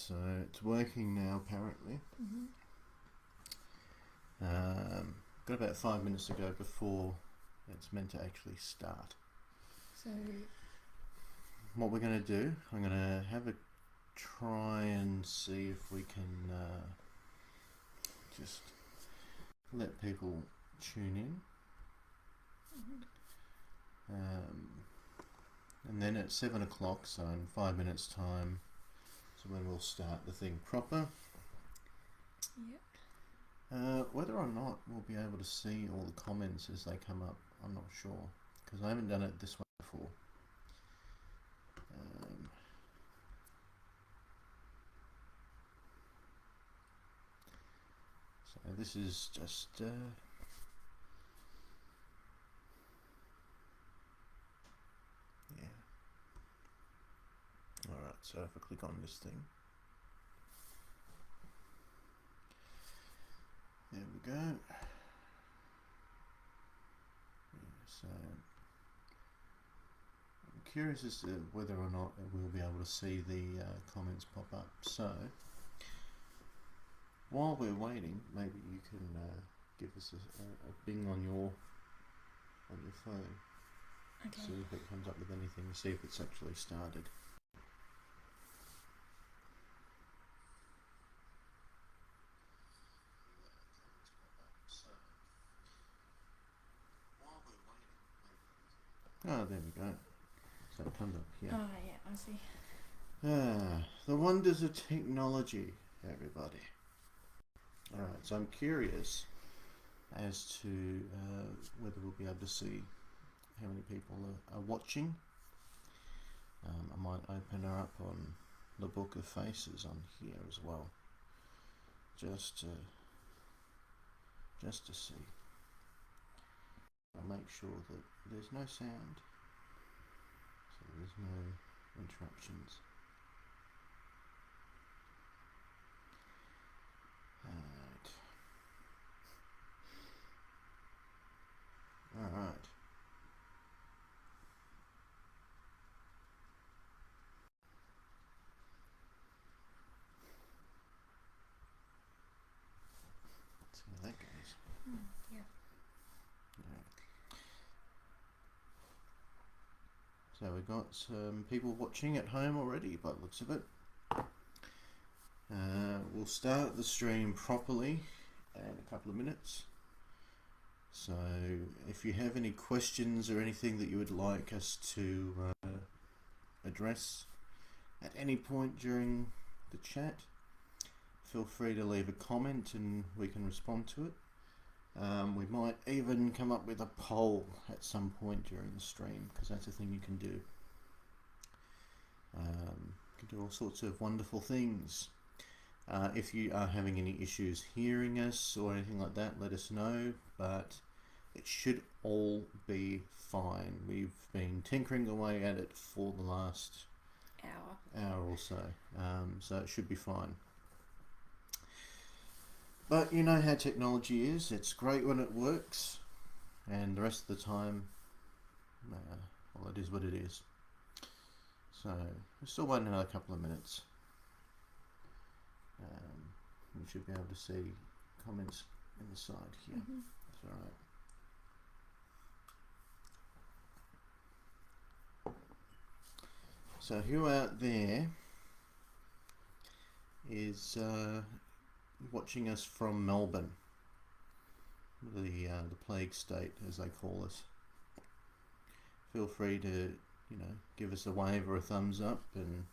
so it's working now apparently. Got about 5 minutes to go before it's meant to actually start. So what we're going to do, I'm going to have a try and see if we can just let people tune in. And then at 7 o'clock, so in 5 minutes time, so when we'll start the thing proper. Whether or not we'll be able to see all the comments as they come up, I'm not sure, because I haven't done it this way before. So this is just alright, so if I click on this thing, there we go. So I'm curious as to whether or not we'll be able to see the comments pop up. So while we're waiting, maybe you can give us a bing on your phone. Okay. See if it comes up with anything. See if it's actually started. Oh, there we go. So it comes up here. Oh yeah, I see. The wonders of technology, everybody. Alright, so I'm curious as to whether we'll be able to see how many people are watching. I might open her up on the Book of Faces on here as well, just to see. I'll make sure that there's no sound, so there's no interruptions. Alright. Let's see how that goes. Yeah. So we've got some people watching at home already by the looks of it. We'll start the stream properly in a couple of minutes. So if you have any questions or anything that you would like us to address at any point during the chat, feel free to leave a comment and we can respond to it. We might even come up with a poll at some point during the stream, because that's a thing you can do. You can do all sorts of wonderful things. If you are having any issues hearing us or anything like that, let us know, but it should all be fine. We've been tinkering away at it for the last hour or so, so it should be fine. But you know how technology is. It's great when it works, and the rest of the time, well, it is what it is. So we're still waiting another couple of minutes. We should be able to see comments in the side here. That's all right. So who out there is watching us from Melbourne, the plague state as they call us? Feel free to give us a wave or a thumbs up, and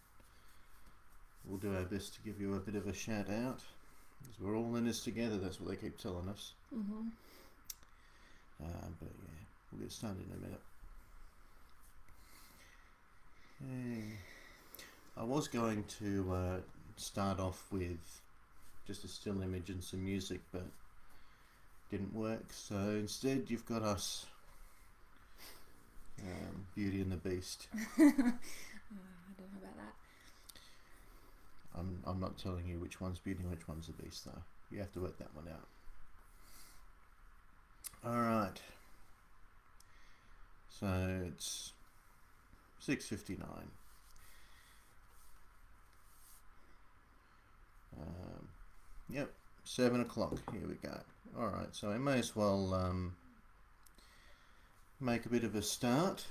we'll do our best to give you a bit of a shout out, because we're all in this together. That's what they keep telling us. But yeah, we'll get started in a minute. I was going to start off with just a still image and some music, but didn't work, so instead you've got us, Beauty and the Beast. I don't know about that. I'm not telling you which one's Beauty and which one's the Beast, though. You have to work that one out. Alright, so it's 6:59. Yep, 7 o'clock. Here we go. Alright, so I may as well make a bit of a start.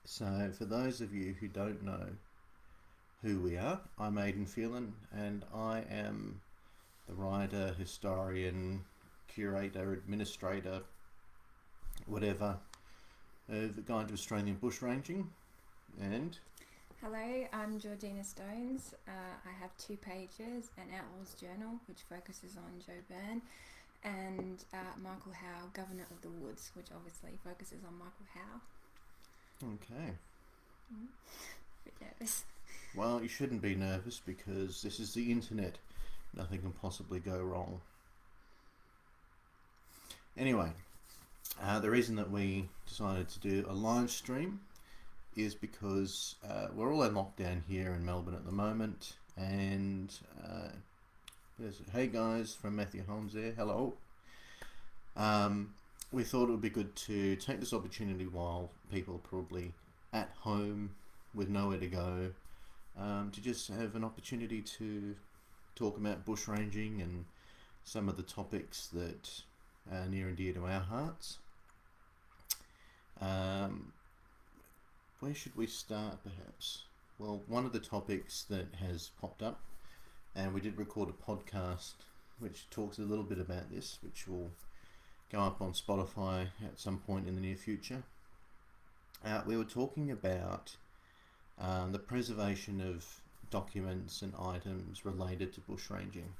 So, for those of you who don't know who we are, I'm Aidan Phelan, and I am the writer, historian, curator, administrator, whatever, of the Guide to Australian Bushranging. And Hello, I'm Georgina Stones. I have 2 pages, an Outlaws journal, which focuses on Joe Byrne, and Michael Howe, Governor of the Woods, which obviously focuses on Michael Howe. okay. Bit nervous. Well, you shouldn't be nervous because this is the internet. Nothing can possibly go wrong. Anyway, the reason that we decided to do a live stream is because we're all in lockdown here in Melbourne at the moment, and hey guys from Matthew Holmes there, hello. We thought it would be good to take this opportunity while people are probably at home with nowhere to go, to just have an opportunity to talk about bushranging and some of the topics that are near and dear to our hearts. Where should we start, perhaps? Well, one of the topics that has popped up, and we did record a podcast which talks a little bit about this, which will go up on Spotify at some point in the near future. We were talking about the preservation of documents and items related to bushranging.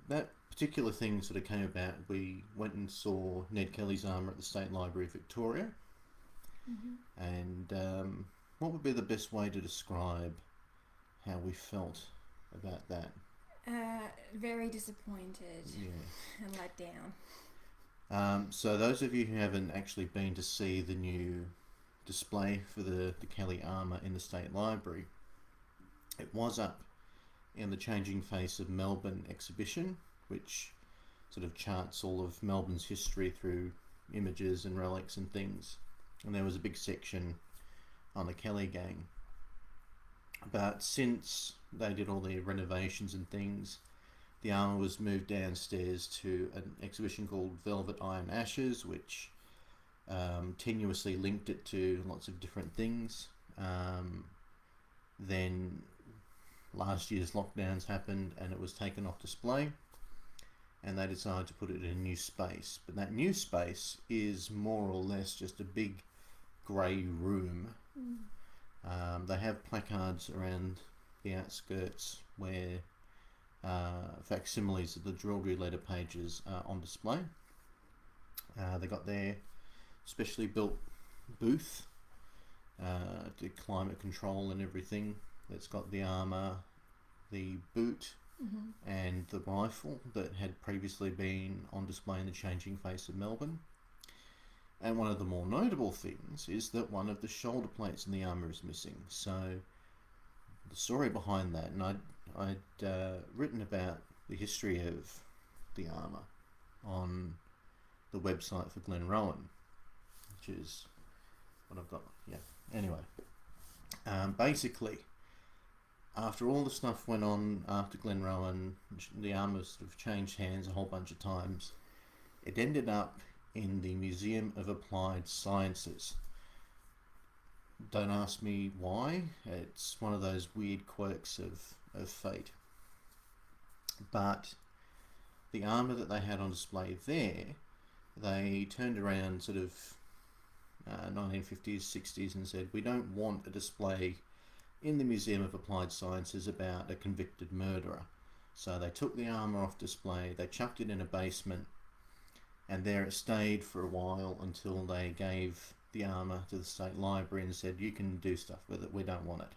That particular thing sort of came about, we went and saw Ned Kellys Armor at the State Library of Victoria. Mm-hmm. And what would be the best way to describe how we felt about that? Very disappointed Yeah. and let down. So those of you who haven't actually been to see the new display for the Kelly Armor in the State Library, it was up in the Changing Face of Melbourne exhibition, which sort of charts all of Melbourne's history through images and relics and things. And there was a big section on the Kelly gang. But since they did all the renovations and things, the armour was moved downstairs to an exhibition called Velvet Iron Ashes, which tenuously linked it to lots of different things. Then last year's lockdowns happened and it was taken off display, and they decided to put it in a new space. But that new space is more or less just a big grey room. They have placards around the outskirts where facsimiles of the Georgina letter pages are on display. They got their specially built booth to climate control and everything. That's got the armour, the boot, and the rifle that had previously been on display in the Changing Face of Melbourne. And one of the more notable things is that one of the shoulder plates in the armour is missing. So the story behind that, and I'd written about the history of the armour on the website for Glen Rowan, which is what I've got. Yeah. Anyway, basically, after all the stuff went on after Glen Rowan, the armour sort of changed hands a whole bunch of times. It ended up in the Museum of Applied Sciences. Don't ask me why. It's one of those weird quirks of fate. But the armour that they had on display there, they turned around sort of 1950s, 60s and said, we don't want a display in the Museum of Applied Sciences about a convicted murderer. So they took the armour off display, they chucked it in a basement, and there it stayed for a while until they gave the armour to the State Library and said, you can do stuff with it, we don't want it.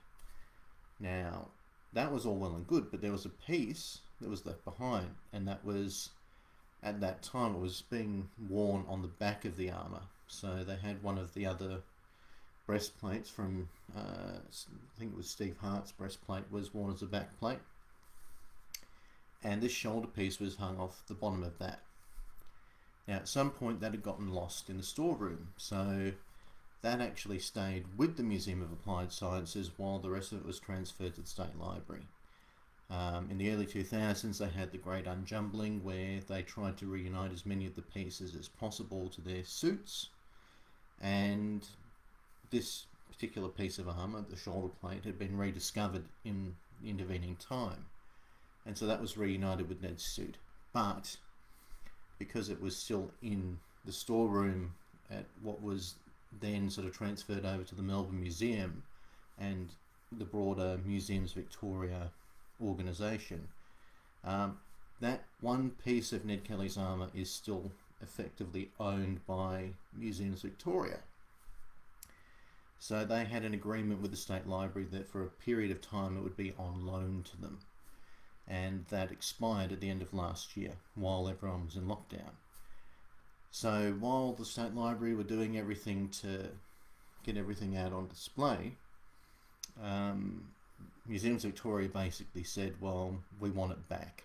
Now, that was all well and good, but there was a piece that was left behind, and that was, at that time, it was being worn on the back of the armour. So they had one of the other breastplates from, I think it was Steve Hart's breastplate, was worn as a back plate. And this shoulder piece was hung off the bottom of that. Now, at some point, that had gotten lost in the storeroom. So that actually stayed with the Museum of Applied Sciences while the rest of it was transferred to the State Library. In the early 2000s, they had the Great Unjumbling, where they tried to reunite as many of the pieces as possible to their suits, and this particular piece of armour, the shoulder plate, had been rediscovered in the intervening time, and so that was reunited with Ned's suit. But because it was still in the storeroom at what was then sort of transferred over to the Melbourne Museum and the broader Museums Victoria organisation, that one piece of Ned Kellys armour is still effectively owned by Museums Victoria. So they had an agreement with the State Library that for a period of time it would be on loan to them, and that expired at the end of last year while everyone was in lockdown. So while the State Library were doing everything to get everything out on display, Museums Victoria basically said, well, we want it back.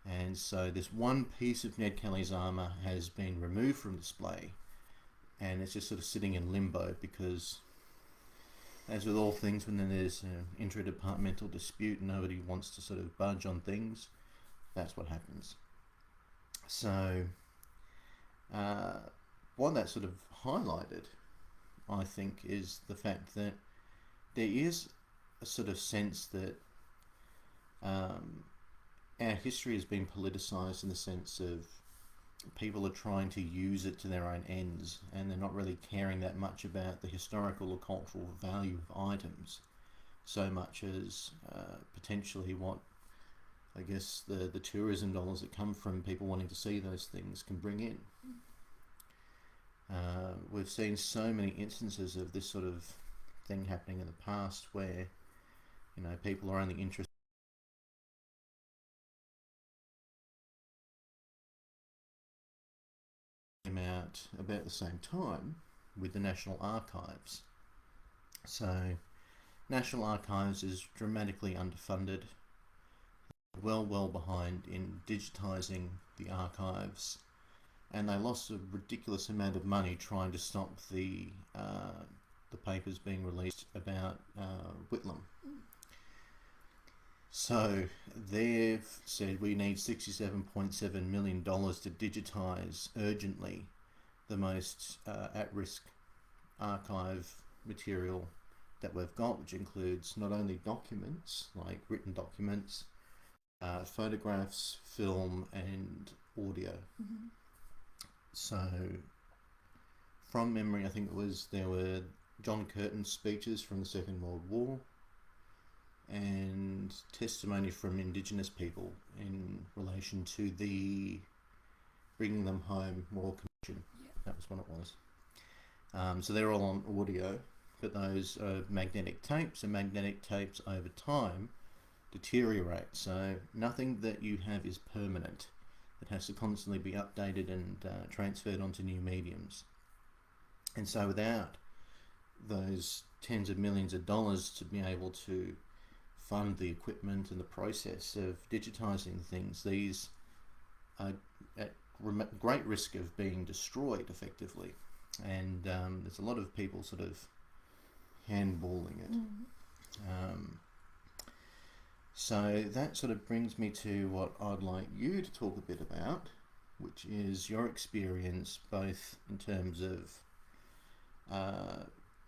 And so this one piece of Ned Kellys armour has been removed from display, and it's just sort of sitting in limbo because, as with all things, when there's an interdepartmental dispute and nobody wants to sort of budge on things, that's what happens. So what that sort of highlighted, I think, is the fact that there is a sort of sense that our history has been politicised in the sense of people are trying to use it to their own ends, and they're not really caring that much about the historical or cultural value of items so much as potentially what I guess the tourism dollars that come from people wanting to see those things can bring in. We've seen so many instances of this sort of thing happening in the past where, you know, people are only interested out about the same time with the National Archives. So National Archives is dramatically underfunded, well behind in digitising the archives, and they lost a ridiculous amount of money trying to stop the papers being released about Whitlam. So they've said we need $67.7 million to digitise urgently the most at-risk archive material that we've got, which includes not only documents, like written documents, photographs, film and audio. Mm-hmm. So from memory, I think there were John Curtin's speeches from the Second World War and testimony from Indigenous people in relation to the Bringing Them Home Royal Commission. Yeah. That was what it was. So they're all on audio, but those are magnetic tapes, and magnetic tapes over time deteriorate. So nothing that you have is permanent. It has to constantly be updated and transferred onto new mediums. And so without those tens of millions of dollars to be able to fund the equipment and the process of digitising things, these are at great risk of being destroyed effectively. And there's a lot of people sort of handballing it. Mm-hmm. So that sort of brings me to what I'd like you to talk a bit about, which is your experience both in terms of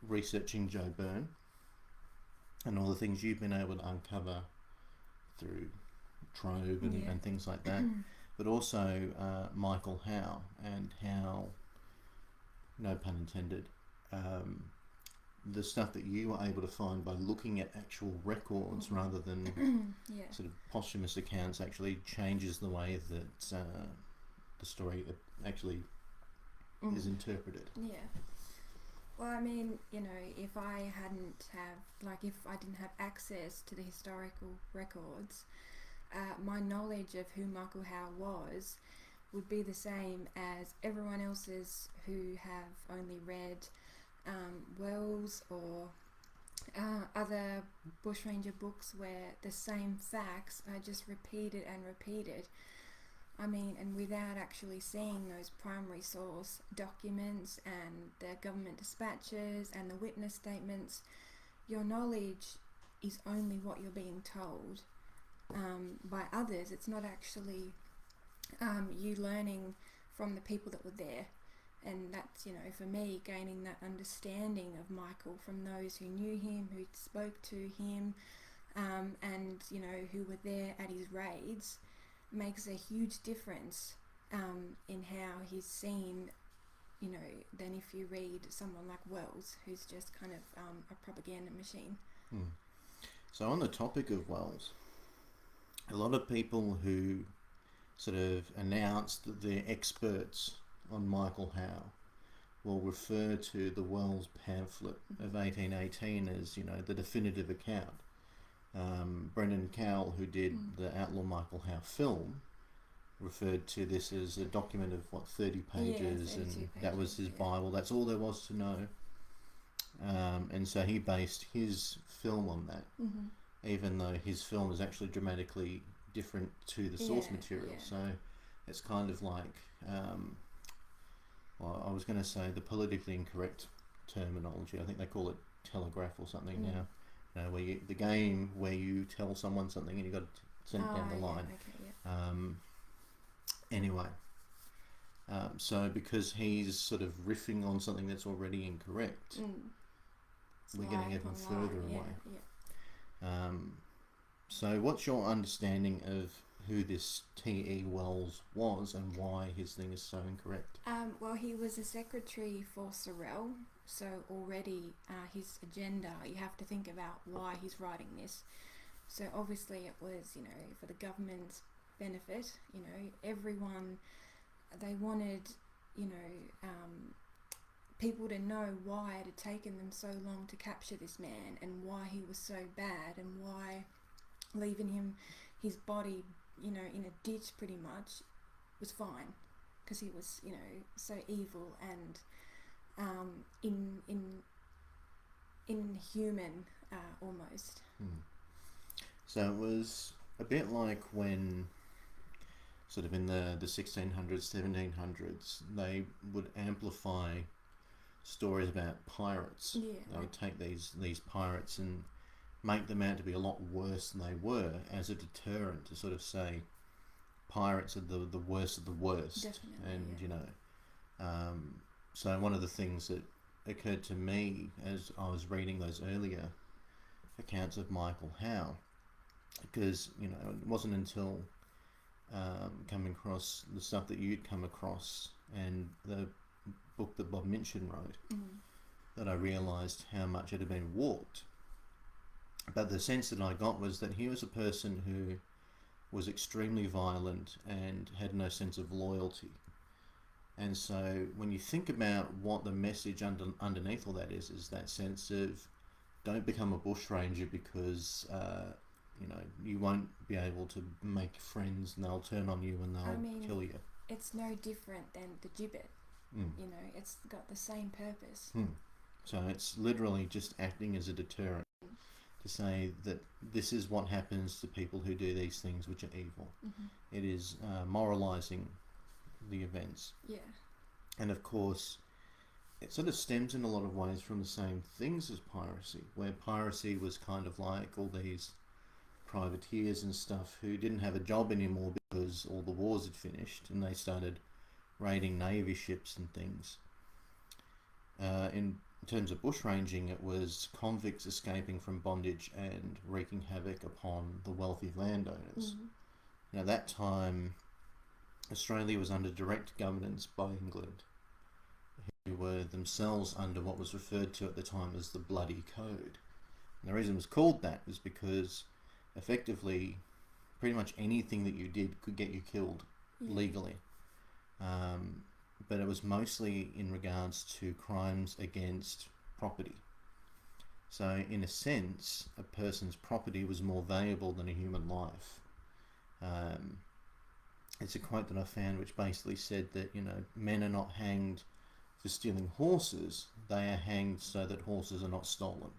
researching Joe Byrne and all the things you've been able to uncover through Trove and things like that, but also Michael Howe and how, no pun intended, the stuff that you were able to find by looking at actual records rather than sort of posthumous accounts actually changes the way that the story actually is interpreted. Yeah. Well, I mean, you know, if I didn't have access to the historical records, my knowledge of who Michael Howe was would be the same as everyone else's who have only read Wells or other bushranger books where the same facts are just repeated and repeated. I mean, and without actually seeing those primary source documents and the government dispatches and the witness statements, your knowledge is only what you're being told by others. It's not actually you learning from the people that were there. And that's, you know, for me, gaining that understanding of Michael from those who knew him, who spoke to him, and, you know, who were there at his raids, makes a huge difference in how he's seen, you know, than if you read someone like Wells, who's just kind of a propaganda machine. So on the topic of Wells, a lot of people who sort of announced that they're experts on Michael Howe will refer to the Wells pamphlet of 1818 as, you know, the definitive account. Brendan Cowell, who did the Outlaw Michael Howe film, referred to this as a document of 30 pages, and pages, that was his Bible. That's all there was to know. And so he based his film on that, even though his film is actually dramatically different to the source material. So it's kind of like, well, I was going to say the politically incorrect terminology. I think they call it telegraph or something now. You know, where the game where you tell someone something and you got to send it down the line. Anyway, so because he's sort of riffing on something that's already incorrect, we're getting even further away. So what's your understanding of who this T.E. Wells was and why his thing is so incorrect? Well, he was a secretary for Sorrel, so already his agenda, you have to think about why he's writing this. So obviously it was, you know, for the government's benefit, you know, everyone, they wanted, you know, people to know why it had taken them so long to capture this man and why he was so bad and why leaving him, his body, you know, in a ditch pretty much was fine, because he was, you know, so evil and inhuman almost. So it was a bit like when sort of in the 1600s, 1700s, they would amplify stories about pirates. They would take these pirates and make them out to be a lot worse than they were as a deterrent to sort of say pirates are the worst of the worst. Definitely, and you know, so one of the things that occurred to me as I was reading those earlier accounts of Michael Howe, because, you know, it wasn't until coming across the stuff that you'd come across and the book that Bob Minchin wrote that I realised how much it had been warped. But the sense that I got was that he was a person who was extremely violent and had no sense of loyalty. And so when you think about what the message underneath all that is that sense of don't become a bushranger because you know, you won't be able to make friends and they'll turn on you and they'll kill you. It's no different than the gibbet. You know, it's got the same purpose. So it's literally just acting as a deterrent to say that this is what happens to people who do these things which are evil. It is moralising the events. And of course, it sort of stems in a lot of ways from the same things as piracy, where piracy was kind of like all these privateers and stuff who didn't have a job anymore because all the wars had finished and they started raiding navy ships and things. In terms of bushranging, it was convicts escaping from bondage and wreaking havoc upon the wealthy landowners. Now, at that time, Australia was under direct governance by England, who were themselves under what was referred to at the time as the Bloody Code. And the reason it was called that was because effectively pretty much anything that you did could get you killed legally. But it was mostly in regards to crimes against property. So in a sense, a person's property was more valuable than a human life. It's a quote that I found which basically said that, you know, men are not hanged for stealing horses, they are hanged so that horses are not stolen.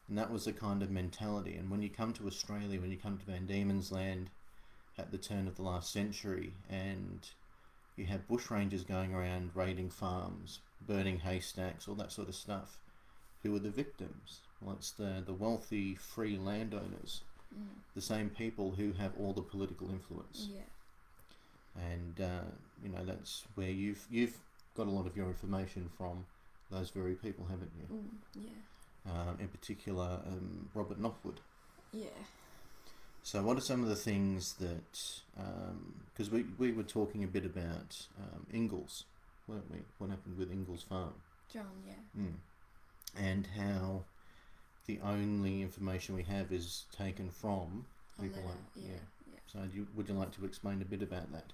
And that was the kind of mentality. And when you come to Australia, when you come to Van Diemen's Land, at the turn of the last century, and you have bushrangers going around raiding farms, burning haystacks, all that sort of stuff. Who are the victims? Well, it's the wealthy free landowners, the same people who have all the political influence. Yeah. And that's where you've got a lot of your information from those very people, haven't you? Yeah. In particular, Robert Knockwood. Yeah. So what are some of the things that, because we were talking a bit about Ingles, weren't we? What happened with Ingles Farm? John, yeah. And how the only information we have is taken from people. Yeah. So would you like to explain a bit about that?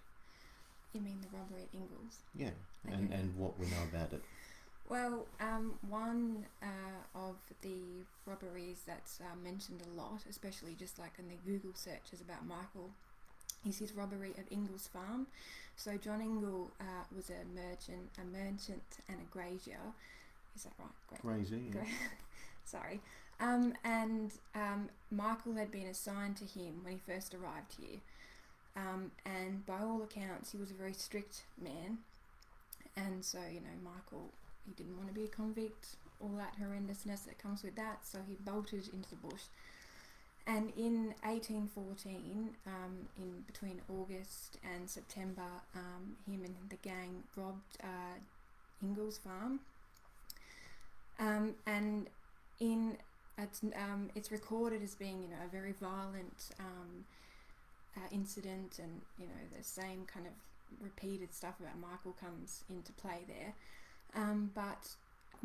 You mean the robbery at Ingles? Yeah, Okay. and what we know about it. Well, one of the robberies that's mentioned a lot, especially just like in the Google searches about Michael, is his robbery at Ingles Farm. So John Ingle was a merchant and a grazier. Is that right? Crazy. Yeah. Sorry. And Michael had been assigned to him when he first arrived here. And by all accounts, he was a very strict man. And so, Michael, he didn't want to be a convict, all that horrendousness that comes with that. So he bolted into the bush. And in 1814, in between August and September, him and the gang robbed Ingles Farm. And it's recorded as being, a very violent incident, and the same kind of repeated stuff about Michael comes into play there. But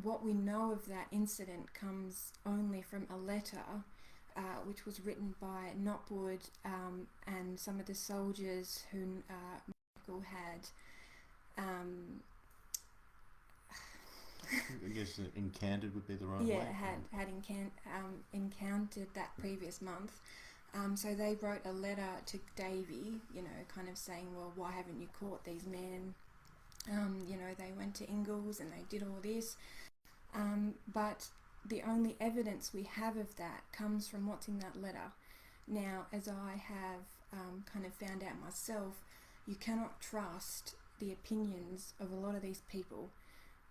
what we know of that incident comes only from a letter which was written by Knockwood and some of the soldiers who Michael had. I guess encountered would be the right way. Yeah, had encountered that previous month. So they wrote a letter to Davy, kind of saying, well, why haven't you caught these men? They went to Ingles and they did all this. But the only evidence we have of that comes from what's in that letter. Now, as I have kind of found out myself, you cannot trust the opinions of a lot of these people,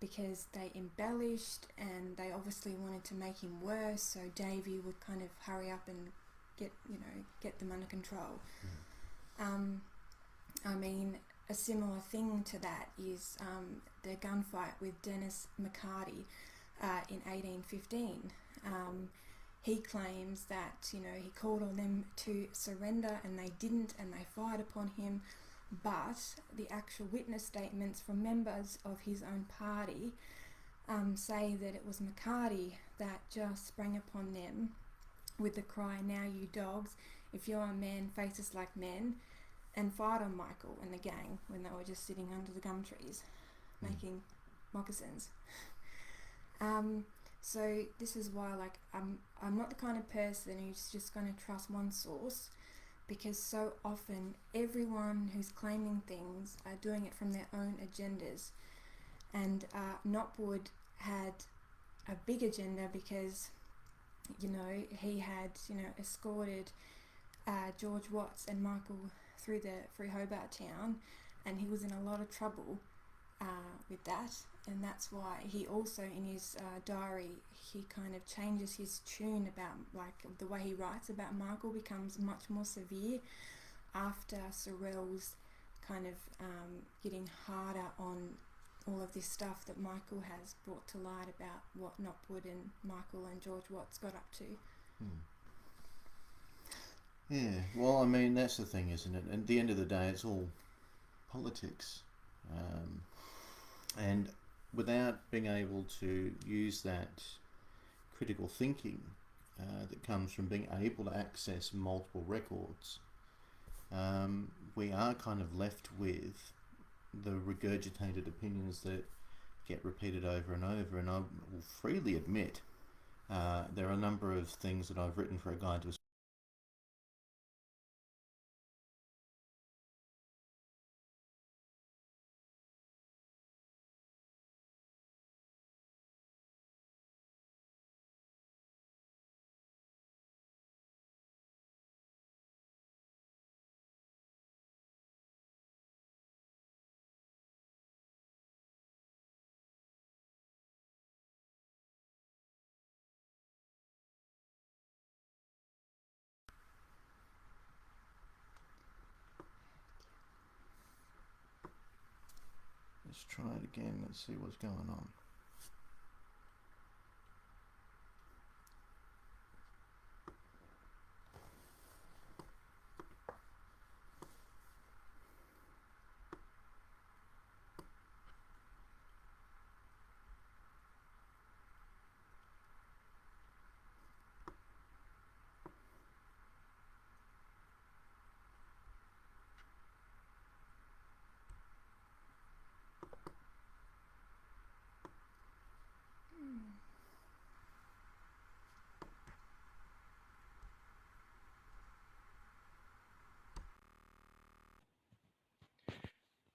because they embellished and they obviously wanted to make him worse, so Davy would kind of hurry up and get them under control. I mean, a similar thing to that is the gunfight with Dennis McCarty in 1815. He claims that, he called on them to surrender and they didn't, and they fired upon him. But the actual witness statements from members of his own party say that it was McCarty that just sprang upon them with the cry, "Now you dogs, if you're a man, face us like men," and fired on Michael and the gang when they were just sitting under the gum trees making moccasins. So this is why, I'm not the kind of person who's just going to trust one source, because so often everyone who's claiming things are doing it from their own agendas. And Knockwood had a big agenda because, he had, escorted George Watts and Michael through Hobart Town, and he was in a lot of trouble with that. And that's why he also, in his diary, he kind of changes his tune about, the way he writes about Michael becomes much more severe after Sorrell's kind of getting harder on all of this stuff that Michael has brought to light about what Knockwood and Michael and George Watts got up to. Yeah, well, I mean, that's the thing, isn't it? At the end of the day, it's all politics. And without being able to use that critical thinking that comes from being able to access multiple records, we are kind of left with the regurgitated opinions that get repeated over and over. And I will freely admit there are a number of things that I've written for a guide to Let's try it again. Let's see what's going on.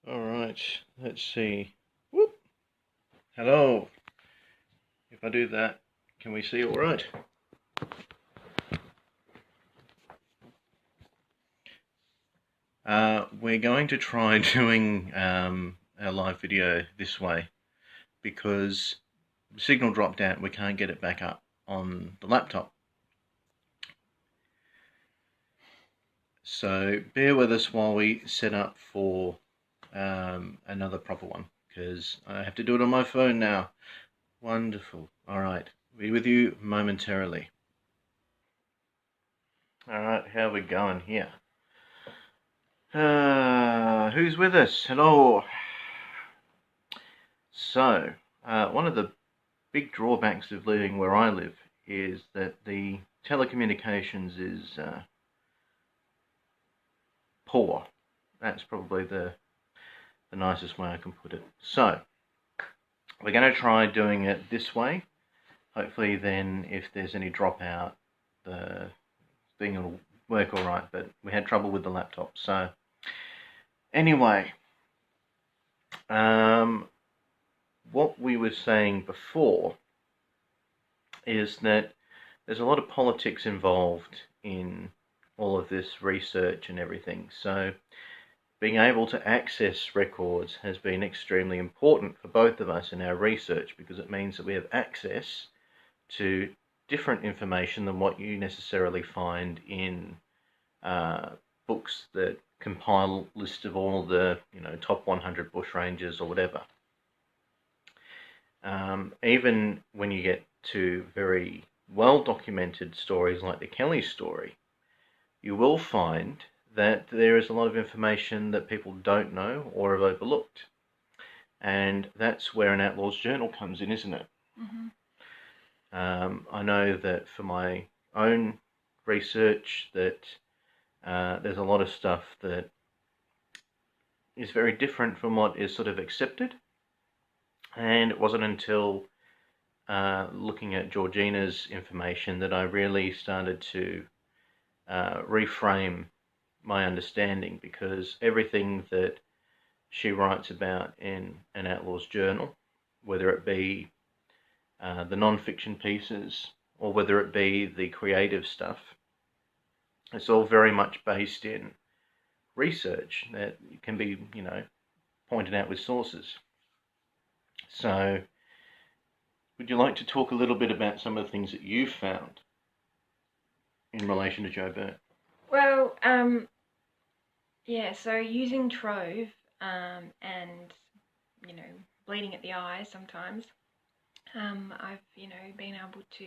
Alright, let's see. Whoop! Hello! If I do that, can we see all right? We're going to try doing our live video this way because the signal dropped out and we can't get it back up on the laptop. So bear with us while we set up for another proper one, because I have to do it on my phone now. Wonderful. Alright, be with you momentarily. Alright, how are we going here? Who's with us? Hello. So, one of the big drawbacks of living where I live is that the telecommunications is poor. That's probably the nicest way I can put it. So, we're going to try doing it this way. Hopefully then, if there's any dropout, the thing will work alright, but we had trouble with the laptop. So, anyway, what we were saying before is that there's a lot of politics involved in all of this research and everything. So being able to access records has been extremely important for both of us in our research, because it means that we have access to different information than what you necessarily find in books that compile a list of all the top 100 bushrangers or whatever. Even when you get to very well documented stories like the Kellys story, you will find that there is a lot of information that people don't know or have overlooked. And that's where an outlaw's journal comes in, isn't it? Mm-hmm. I know that for my own research that there's a lot of stuff that is very different from what is sort of accepted. And it wasn't until looking at Georgina's information that I really started to reframe my understanding, because everything that she writes about in an outlaw's journal, whether it be the non-fiction pieces or whether it be the creative stuff, it's all very much based in research that can be, pointed out with sources. So, would you like to talk a little bit about some of the things that you found in relation to Joe Byrne? Well, yeah, so using Trove and, bleeding at the eyes sometimes, I've, been able to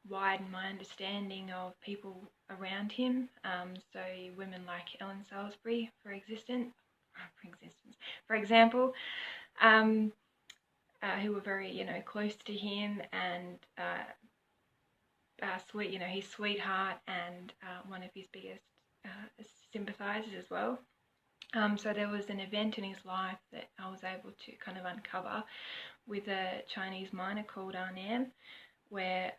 widen my understanding of people around him. So women like Ellen Salisbury, for example, who were very, close to him and sweet, his sweetheart and one of his biggest sympathisers as well. So there was an event in his life that I was able to kind of uncover with a Chinese miner called Aidan, where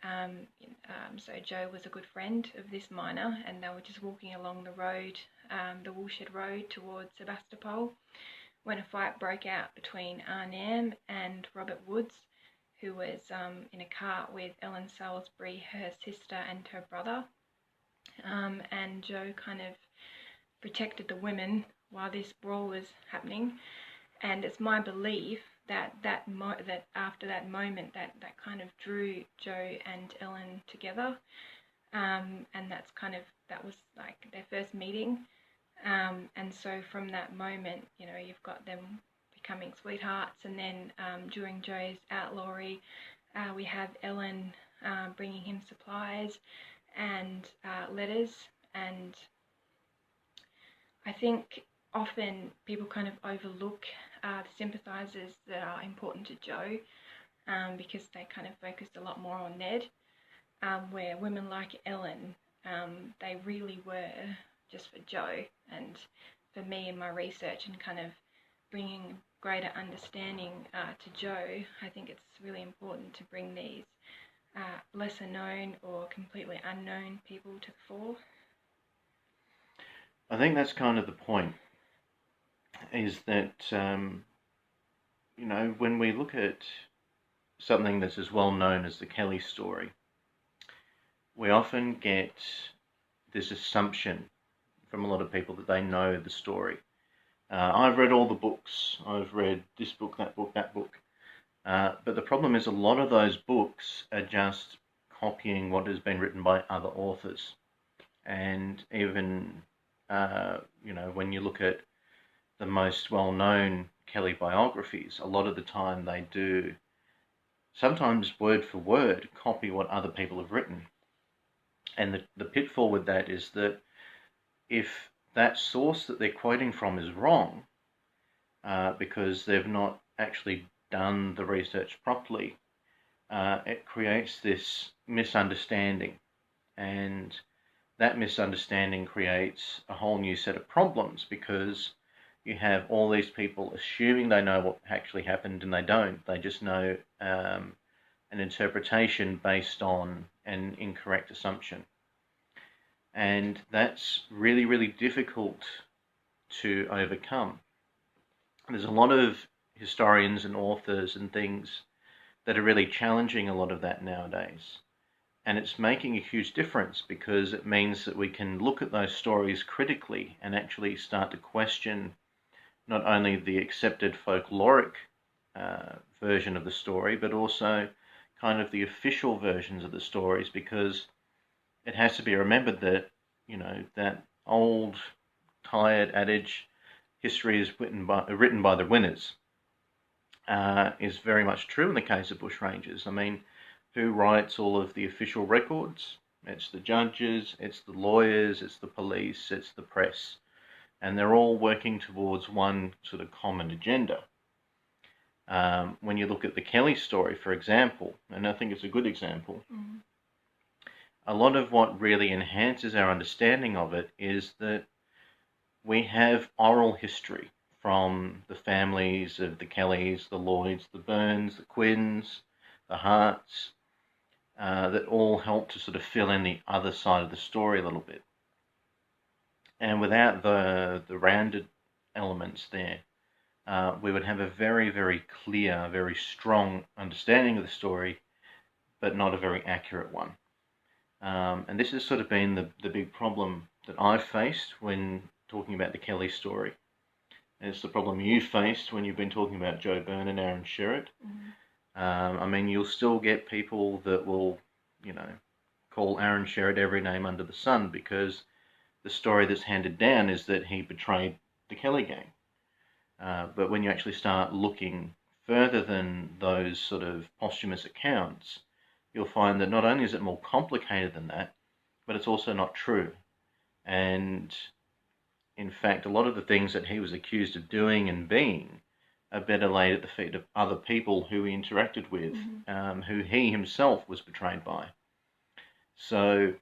so Joe was a good friend of this miner, and they were just walking along the road, the Woolshed Road towards Sebastopol, when a fight broke out between Aidan and Robert Woods, who was in a cart with Ellen Salisbury, her sister and her brother. And Joe kind of protected the women while this brawl was happening. And it's my belief that after that moment that kind of drew Joe and Ellen together. And that was like their first meeting. And so from that moment, you've got them becoming sweethearts, and then during Joe's outlawry, we have Ellen bringing him supplies and letters, and I think often people kind of overlook the sympathisers that are important to Joe, because they kind of focused a lot more on Ned, where women like Ellen, they really were just for Joe. And for me in my research and kind of bringing greater understanding to Joe, I think it's really important to bring these lesser known or completely unknown people to the fore. I think that's kind of the point, is that, when we look at something that's as well known as the Kellys story, we often get this assumption from a lot of people that they know the story. I've read all the books. I've read this book, that book, that book. But the problem is a lot of those books are just copying what has been written by other authors. And even, when you look at the most well-known Kelly biographies, a lot of the time they do, sometimes word for word, copy what other people have written. And the pitfall with that is that if that source that they're quoting from is wrong, because they've not actually done the research properly, it creates this misunderstanding. And that misunderstanding creates a whole new set of problems, because you have all these people assuming they know what actually happened, and they don't. They just know an interpretation based on an incorrect assumption. And that's really, really difficult to overcome. There's a lot of historians and authors and things that are really challenging a lot of that nowadays. And it's making a huge difference, because it means that we can look at those stories critically and actually start to question not only the accepted folkloric version of the story, but also kind of the official versions of the stories, because it has to be remembered that, that old, tired adage, history is written by the winners, is very much true in the case of Bushrangers. I mean, who writes all of the official records? It's the judges, it's the lawyers, it's the police, it's the press. And they're all working towards one sort of common agenda. When you look at the Kelly story, for example, and I think it's a good example, a lot of what really enhances our understanding of it is that we have oral history from the families of the Kellys, the Lloyds, the Burns, the Quinns, the Harts, that all help to sort of fill in the other side of the story a little bit. And without the rounded elements there, we would have a very, very clear, very strong understanding of the story, but not a very accurate one. And this has sort of been the big problem that I've faced when talking about the Kelly story. And it's the problem you faced when you've been talking about Joe Byrne and Aaron Sherritt. I mean, you'll still get people that will, call Aaron Sherritt every name under the sun, because the story that's handed down is that he betrayed the Kelly gang. But when you actually start looking further than those sort of posthumous accounts, you'll find that not only is it more complicated than that, but it's also not true. And in fact, a lot of the things that he was accused of doing and being are better laid at the feet of other people who he interacted with, who he himself was betrayed by. So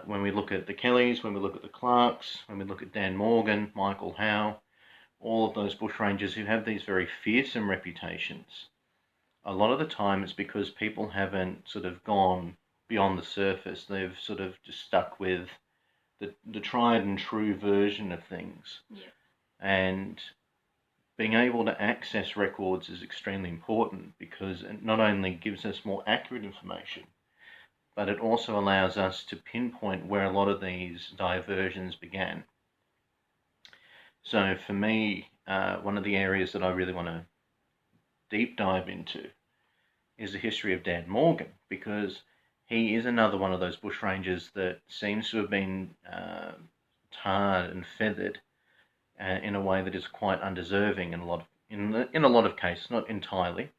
when we look at the Kellys, when we look at the Clarks, when we look at Dan Morgan, Michael Howe, all of those bushrangers who have these very fearsome reputations, a lot of the time it's because people haven't sort of gone beyond the surface. They've sort of just stuck with the tried and true version of things. And being able to access records is extremely important, because it not only gives us more accurate information, but it also allows us to pinpoint where a lot of these diversions began. So for me, one of the areas that I really want to deep dive into is the history of Dan Morgan, because he is another one of those bushrangers that seems to have been tarred and feathered in a way that is quite undeserving in a lot of cases, not entirely.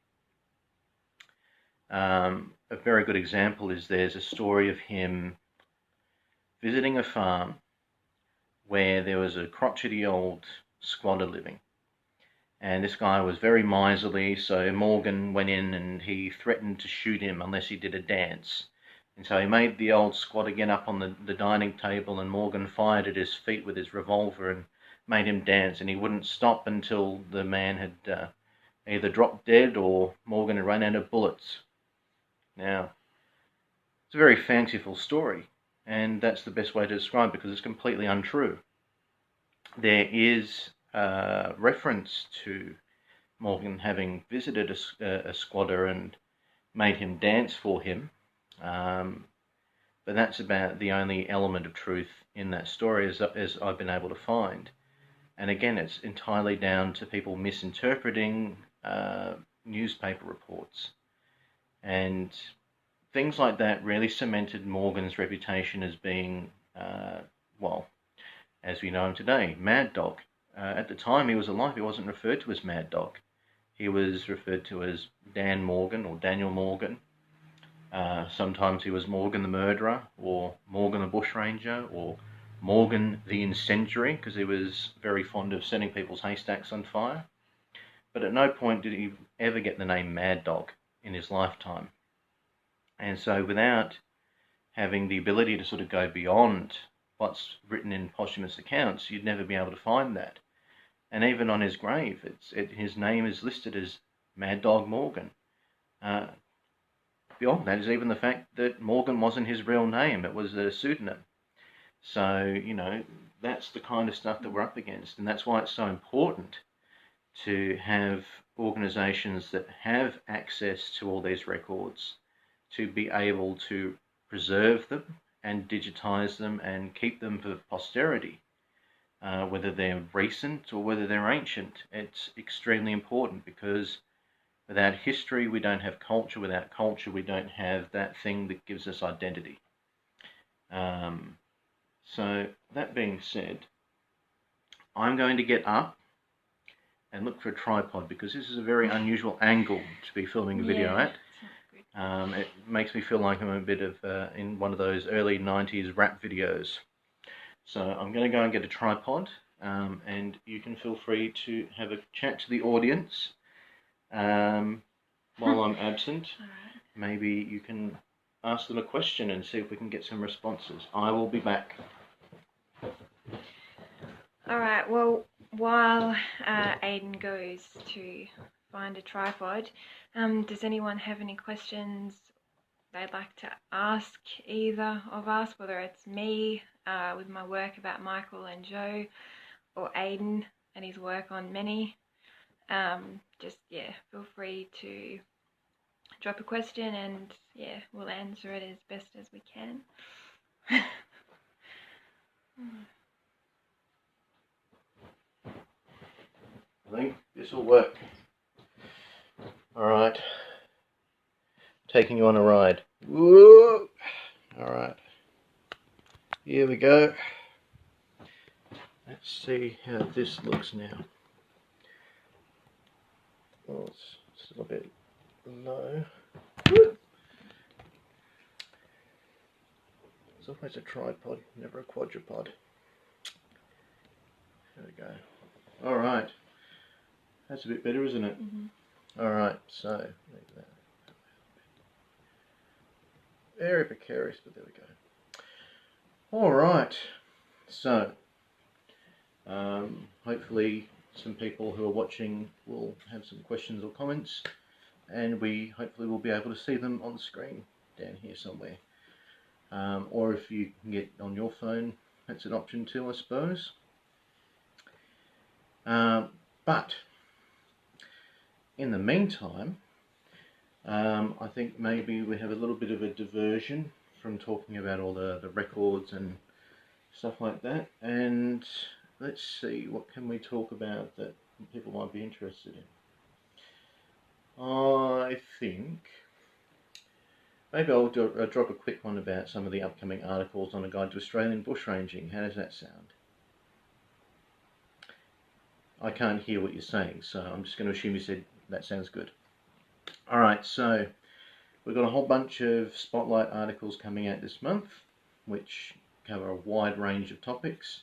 A very good example is there's a story of him visiting a farm where there was a crotchety old squatter living. And this guy was very miserly, so Morgan went in and he threatened to shoot him unless he did a dance. And so he made the old squatter get up on the dining table, and Morgan fired at his feet with his revolver and made him dance, and he wouldn't stop until the man had either dropped dead or Morgan had run out of bullets. Now, it's a very fanciful story, and that's the best way to describe it because it's completely untrue. There is reference to Morgan having visited a squatter and made him dance for him, but that's about the only element of truth in that story as I've been able to find. And again, it's entirely down to people misinterpreting newspaper reports. And things like that really cemented Morgan's reputation as being, well, as we know him today, Mad Dog. At the time he was alive, he wasn't referred to as Mad Dog. He was referred to as Dan Morgan or Daniel Morgan. Sometimes he was Morgan the Murderer, or Morgan the Bushranger, or Morgan the Incendiary, because he was very fond of setting people's haystacks on fire. But at no point did he ever get the name Mad Dog in his lifetime. And so without having the ability to sort of go beyond what's written in posthumous accounts, you'd never be able to find that. And even on his grave, his name is listed as Mad Dog Morgan. Beyond that is even the fact that Morgan wasn't his real name, it was a pseudonym. So, you know, that's the kind of stuff that we're up against, and that's why it's so important to have organisations that have access to all these records to be able to preserve them and digitise them and keep them for posterity. Whether they're recent or whether they're ancient, it's extremely important because without history we don't have culture, without culture we don't have that thing that gives us identity. So that being said, I'm going to get up and look for a tripod because this is a very unusual angle to be filming a video at. It makes me feel like I'm a bit of in one of those early 90s rap videos. So I'm going to go and get a tripod, and you can feel free to have a chat to the audience while I'm absent. Maybe you can ask them a question and see if we can get some responses. I will be back. Alright, well, while Aidan goes to find a tripod, does anyone have any questions they'd like to ask either of us, whether it's me with my work about Michael and Joe, or Aidan and his work on many? Just, feel free to drop a question and, we'll answer it as best as we can. I think this will work. Alright. Taking you on a ride. Whoa! Alright. Here we go. Let's see how this looks now. Oh, it's still a bit low. It's always a tripod, never a quadrupod. There we go. Alright. That's a bit better, isn't it? Mm-hmm. Alright, so very precarious, but there we go. Alright, so hopefully some people who are watching will have some questions or comments, and we hopefully will be able to see them on the screen down here somewhere. Or if you can get on your phone, that's an option too, I suppose. But in the meantime, I think maybe we have a little bit of a diversion from talking about all the records and stuff like that, and let's see, what can we talk about that people might be interested in? I think maybe I'll drop a quick one about some of the upcoming articles on a guide to Australian bushranging. How does that sound? I can't hear what you're saying, so I'm just going to assume you said that sounds good. All right, so we've got a whole bunch of spotlight articles coming out this month, which cover a wide range of topics.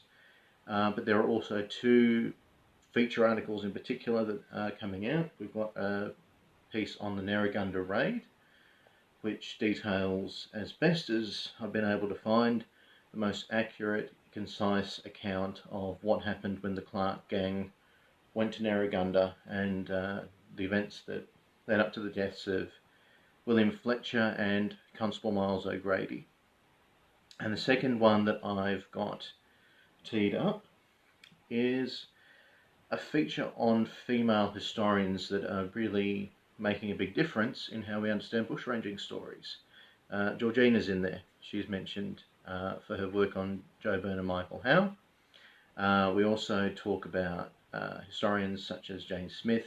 But there are also 2 feature articles in particular that are coming out. We've got a piece on the Narragunda raid, which details, as best as I've been able to find, the most accurate, concise account of what happened when the Clark gang went to Narragunda and the events that led up to the deaths of William Fletcher and Constable Miles O'Grady. And the second one that I've got teed up is a feature on female historians that are really making a big difference in how we understand bushranging stories. Georgina's in there. She's mentioned for her work on Joe Byrne and Michael Howe. We also talk about historians such as Jane Smith,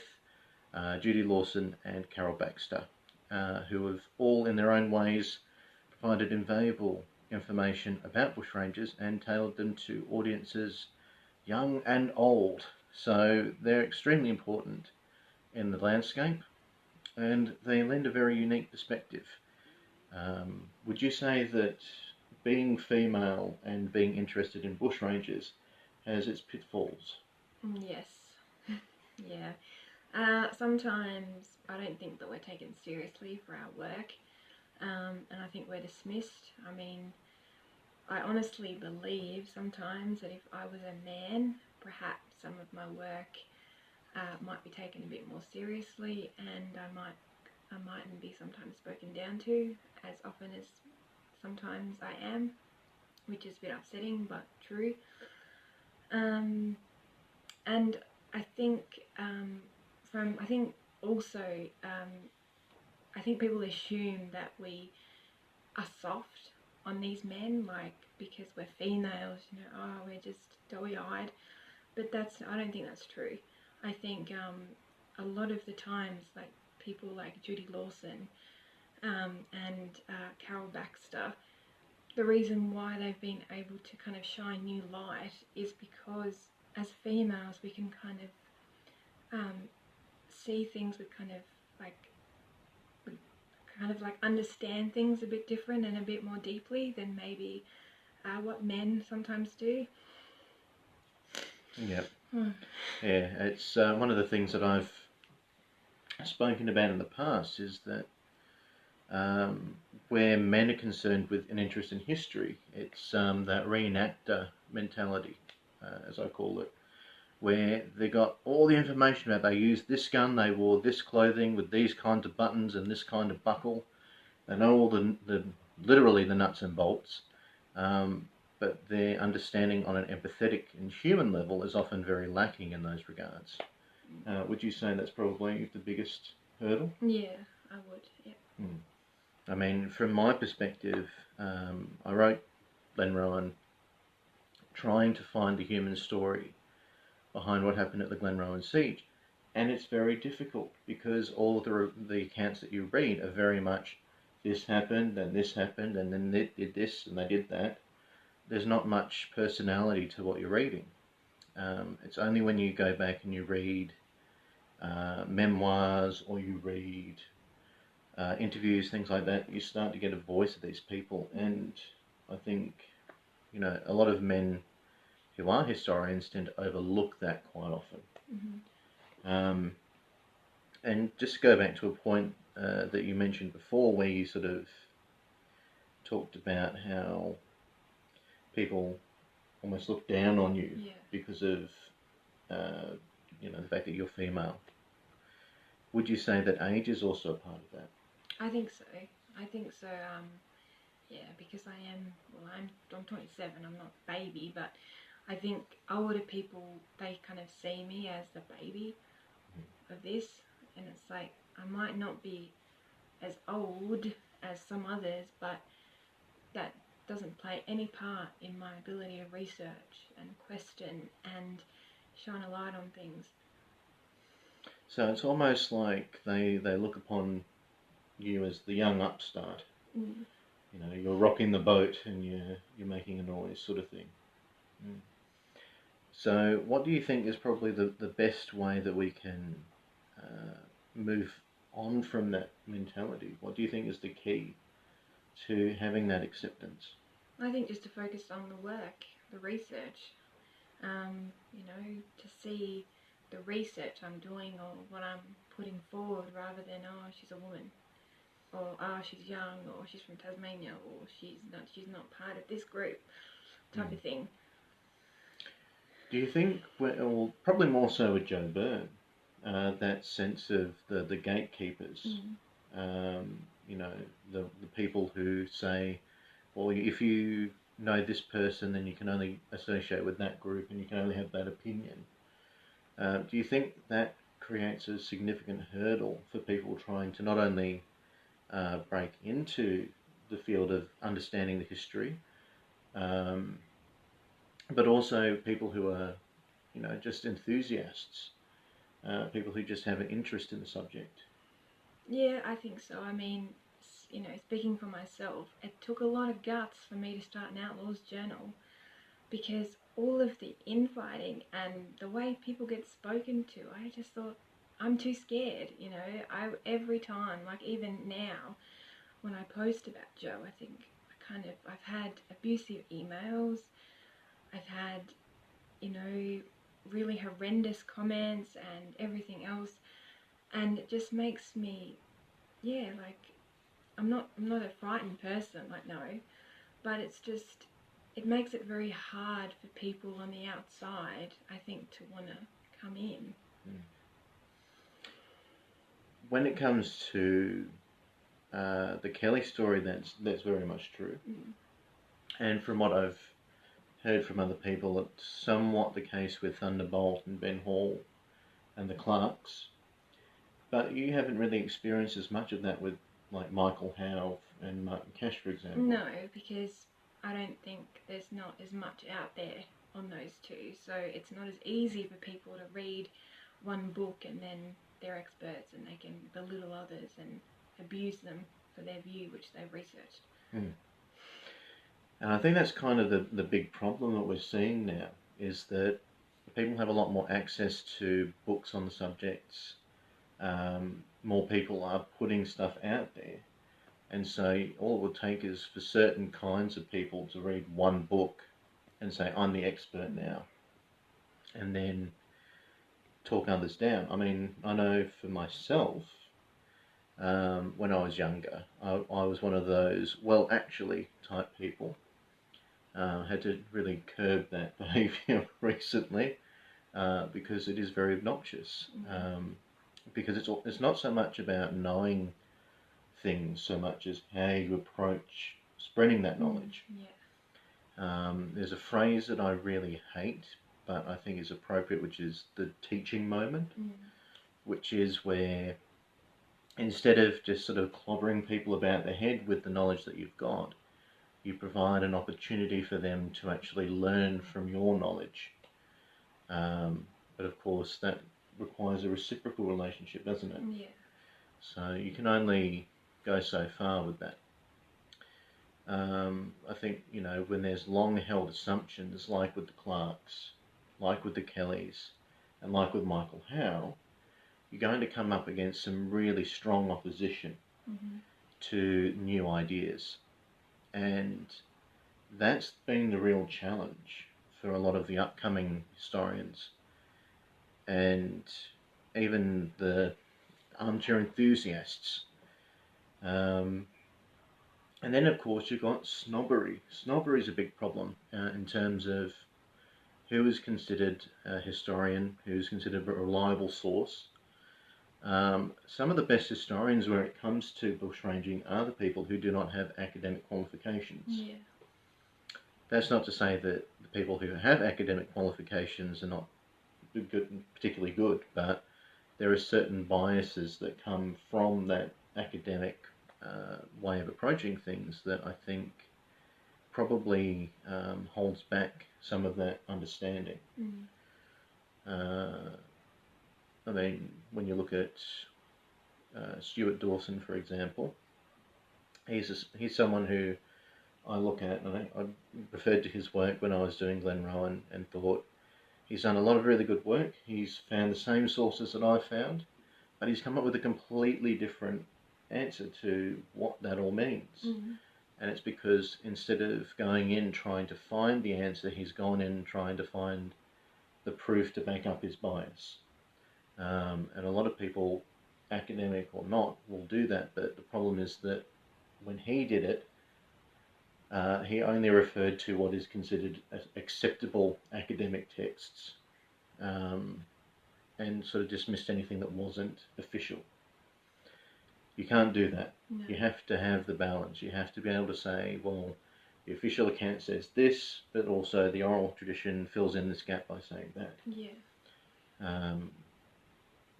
Judy Lawson and Carol Baxter, who have all in their own ways provided invaluable information about bushrangers and tailored them to audiences young and old. So they're extremely important in the landscape and they lend a very unique perspective. Would you say that being female and being interested in bushrangers has its pitfalls? Yes. Yeah. Sometimes I don't think that we're taken seriously for our work, and I think we're dismissed. I mean, I honestly believe sometimes that if I was a man, perhaps some of my work might be taken a bit more seriously, and I mightn't be sometimes spoken down to as often as sometimes I am, which is a bit upsetting but true. And I think I think people assume that we are soft on these men, like because we're females, you know, oh, we're just doughy-eyed. But I don't think that's true. I think a lot of the times, like people like Judy Lawson and Carol Baxter, the reason why they've been able to kind of shine new light is because as females we can kind of see things with kind of like understand things a bit different and a bit more deeply than maybe what men sometimes do. Yep. Yeah, it's one of the things that I've spoken about in the past is that where men are concerned with an interest in history, it's that reenactor mentality, as I call it, where they got all the information about they used this gun, they wore this clothing with these kinds of buttons and this kind of buckle. They know all the literally the nuts and bolts, but their understanding on an empathetic and human level is often very lacking in those regards. Would you say that's probably the biggest hurdle? Yeah, I would, yeah. I mean, from my perspective, I wrote Glenrowan trying to find the human story behind what happened at the Glenrowan siege, and it's very difficult because all of the accounts that you read are very much this happened and then they did this and they did that. There's not much personality to what you're reading. It's only when you go back and you read memoirs or you read interviews, things like that, you start to get a voice of these people. And I think, you know, a lot of men who are historians tend to overlook that quite often. Mm-hmm. And just to go back to a point that you mentioned before, where you sort of talked about how people almost look down on you because of you know, the fact that you're female. Would you say that age is also a part of that? I think so. Yeah, because I'm 27. I'm not a baby, but I think older people, they kind of see me as the baby of this, and it's like I might not be as old as some others, but that doesn't play any part in my ability to research and question and shine a light on things. So it's almost like they look upon you as the young upstart. Mm. You know, you're rocking the boat and you're making a noise, sort of thing. Mm. So what do you think is probably the best way that we can move on from that mentality? What do you think is the key to having that acceptance? I think just to focus on the work, the research, to see the research I'm doing or what I'm putting forward rather than, oh, she's a woman, or oh, she's young, or she's from Tasmania, or she's not part of this group, type of thing. Do you think, well, probably more so with Joe Byrne, that sense of the gatekeepers, the people who say, well, if you know this person, then you can only associate with that group and you can only have that opinion. Do you think that creates a significant hurdle for people trying to not only break into the field of understanding the history, but also people who are, just enthusiasts, people who just have an interest in the subject? Yeah, I think so. I mean, speaking for myself, it took a lot of guts for me to start an Outlaws journal, because all of the infighting and the way people get spoken to, I just thought, I'm too scared, every time, like even now, when I post about Joe, I think I've had abusive emails, I've had, really horrendous comments and everything else, and it just makes me, like, I'm not a frightened person, like, no, but it's just, it makes it very hard for people on the outside, I think, to want to come in. When it comes to the Kelly story, that's very much true. And from what I've heard from other people, it's somewhat the case with Thunderbolt and Ben Hall and the Clarks. But you haven't really experienced as much of that with, like, Michael Howe and Martin Cash, for example. No, because I don't think there's not as much out there on those two. So it's not as easy for people to read one book and then they're experts and they can belittle others and abuse them for their view, which they've researched. And I think that's kind of the big problem that we're seeing now, is that people have a lot more access to books on the subjects. More people are putting stuff out there. And so all it would take is for certain kinds of people to read one book and say, I'm the expert now, and then talk others down. I mean, I know for myself, when I was younger, I was one of those, well, actually type people. Had to really curb that behaviour recently, because it is very obnoxious. Because it's not so much about knowing things so much as how you approach spreading that knowledge. There's a phrase that I really hate, but I think is appropriate, which is the teaching moment, which is where instead of just sort of clobbering people about the head with the knowledge that you've got, you provide an opportunity for them to actually learn from your knowledge. But of course, that requires a reciprocal relationship, doesn't it? Yeah. So you can only go so far with that. I think, when there's long-held assumptions, like with the Clarks, like with the Kellys, and like with Michael Howe, you're going to come up against some really strong opposition to new ideas. And that's been the real challenge for a lot of the upcoming historians. And even the armchair enthusiasts. And then, of course, you've got snobbery. Snobbery is a big problem in terms of who is considered a historian, who is considered a reliable source. Some of the best historians when it comes to bushranging are the people who do not have academic qualifications. Yeah. That's not to say that the people who have academic qualifications are not particularly good, but there are certain biases that come from that academic way of approaching things that I think probably holds back some of that understanding. I mean, when you look at Stuart Dawson, for example, he's someone who I look at, and I referred to his work when I was doing Glenrowan and thought He's done a lot of really good work. He's found the same sources that I found, but he's come up with a completely different answer to what that all means. And it's because instead of going in trying to find the answer, he's gone in trying to find the proof to back up his bias. And a lot of people, academic or not, will do that, but the problem is that when he did it, he only referred to what is considered acceptable academic texts, and sort of dismissed anything that wasn't official. You can't do that. No. You have to have the balance. You have to be able to say, well, the official account says this, but also the oral tradition fills in this gap by saying that. Yeah.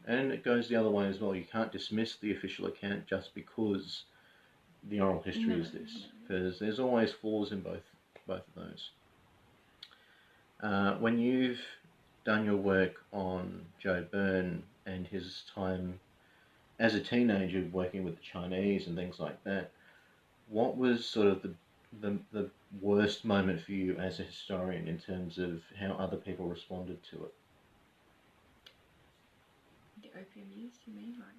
And it goes the other way as well. You can't dismiss the official account just because the oral history is this, because there's always flaws in both of those. When you've done your work on Joe Byrne and his time as a teenager working with the Chinese and things like that, what was sort of the worst moment for you as a historian in terms of how other people responded to it? The opium use, you mean? Like,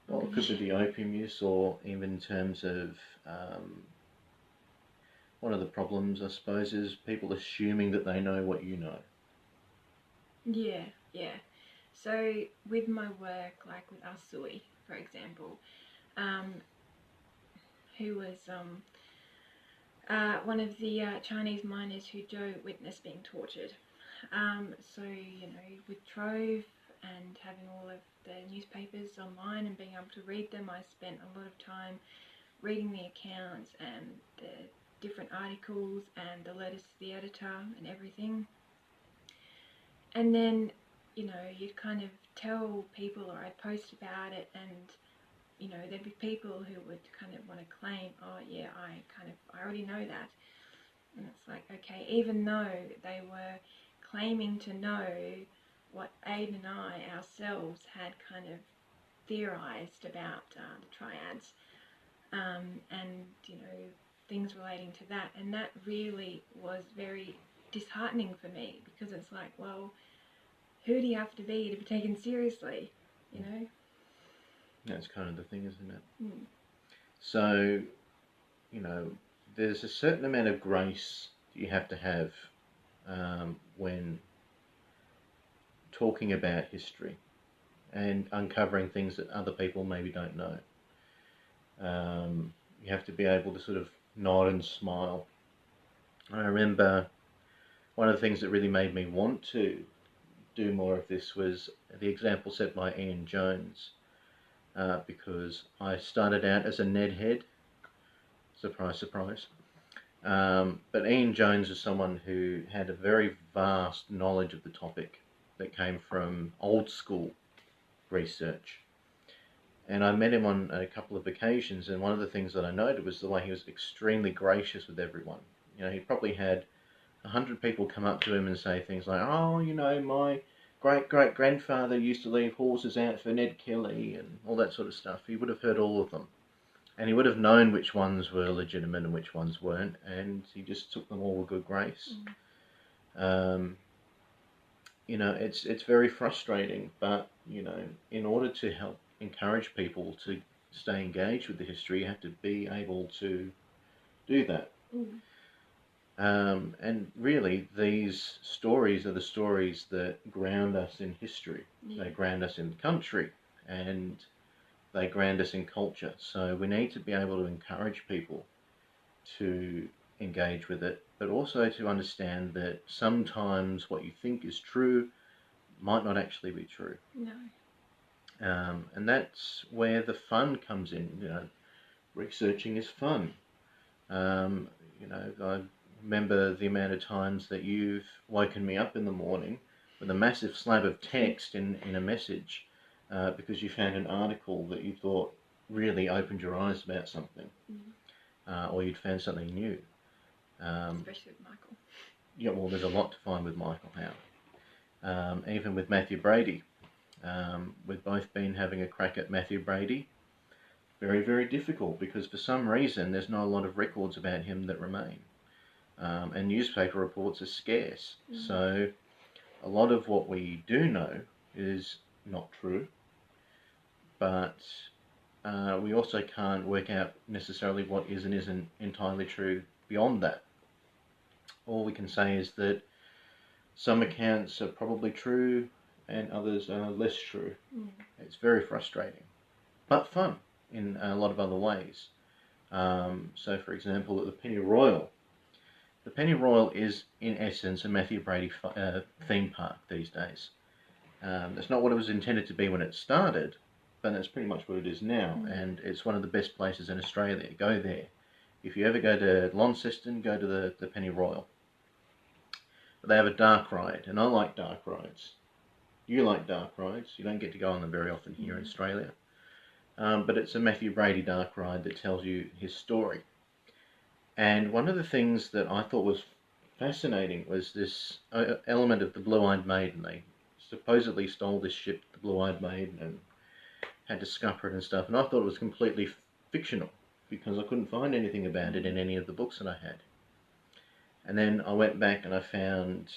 well, it could be the opium use, or even in terms of one of the problems, I suppose, is people assuming that they know what you know. Yeah. So with my work, like with asui, for example, who was one of the Chinese miners who Joe witnessed being tortured. So, with Trove and having all of the newspapers online and being able to read them, I spent a lot of time reading the accounts and the different articles and the letters to the editor and everything. And then, you'd kind of tell people, or I'd post about it, and there'd be people who would kind of want to claim, oh yeah, I already know that. And it's like, okay, even though they were claiming to know what Aidan and I ourselves had kind of theorised about the triads, and things relating to that, and that really was very disheartening for me, because it's like, well, who do you have to be taken seriously, That's kind of the thing, isn't it? Mm. So, there's a certain amount of grace you have to have when talking about history and uncovering things that other people maybe don't know. You have to be able to sort of nod and smile. I remember one of the things that really made me want to do more of this was the example set by Ian Jones, because I started out as a Ned head. Surprise, surprise. But Ian Jones is someone who had a very vast knowledge of the topic that came from old school research. And I met him on a couple of occasions, and one of the things that I noted was the way he was extremely gracious with everyone. He probably had 100 people come up to him and say things like, oh, my great-great-grandfather used to leave horses out for Ned Kelly and all that sort of stuff. He would have heard all of them. And he would have known which ones were legitimate and which ones weren't, and he just took them all with good grace. It's very frustrating, but, in order to help encourage people to stay engaged with the history, you have to be able to do that. And really, these stories are the stories that ground us in history. Yeah. They ground us in the country, and they ground us in culture. So we need to be able to encourage people to engage with it, but also to understand that sometimes what you think is true might not actually be true. No. And that's where the fun comes in. Researching is fun. I remember the amount of times that you've woken me up in the morning with a massive slab of text in a message because you found an article that you thought really opened your eyes about something, or you'd found something new. Especially with Michael. Yeah, well, there's a lot to find with Michael Howe. Even with Matthew Brady. We've both been having a crack at Matthew Brady. Very, very difficult, because for some reason there's not a lot of records about him that remain. And newspaper reports are scarce. So a lot of what we do know is not true, but we also can't work out necessarily what is and isn't entirely true beyond that. All we can say is that some accounts are probably true and others are less true. It's very frustrating, but fun in a lot of other ways. So, for example, at the Penny Royal. The Penny Royal is, in essence, a Matthew Brady theme park these days. That's not what it was intended to be when it started, but that's pretty much what it is now, and it's one of the best places in Australia. Go there. If you ever go to Launceston, go to the Penny Royal. But they have a dark ride, and I like dark rides. You like dark rides. You don't get to go on them very often here in Australia. But it's a Matthew Brady dark ride that tells you his story. And one of the things that I thought was fascinating was this element of the Blue-Eyed Maiden. They supposedly stole this ship, the Blue-Eyed Maiden, and had to scupper it and stuff. And I thought it was completely fictional because I couldn't find anything about it in any of the books that I had. And then I went back and I found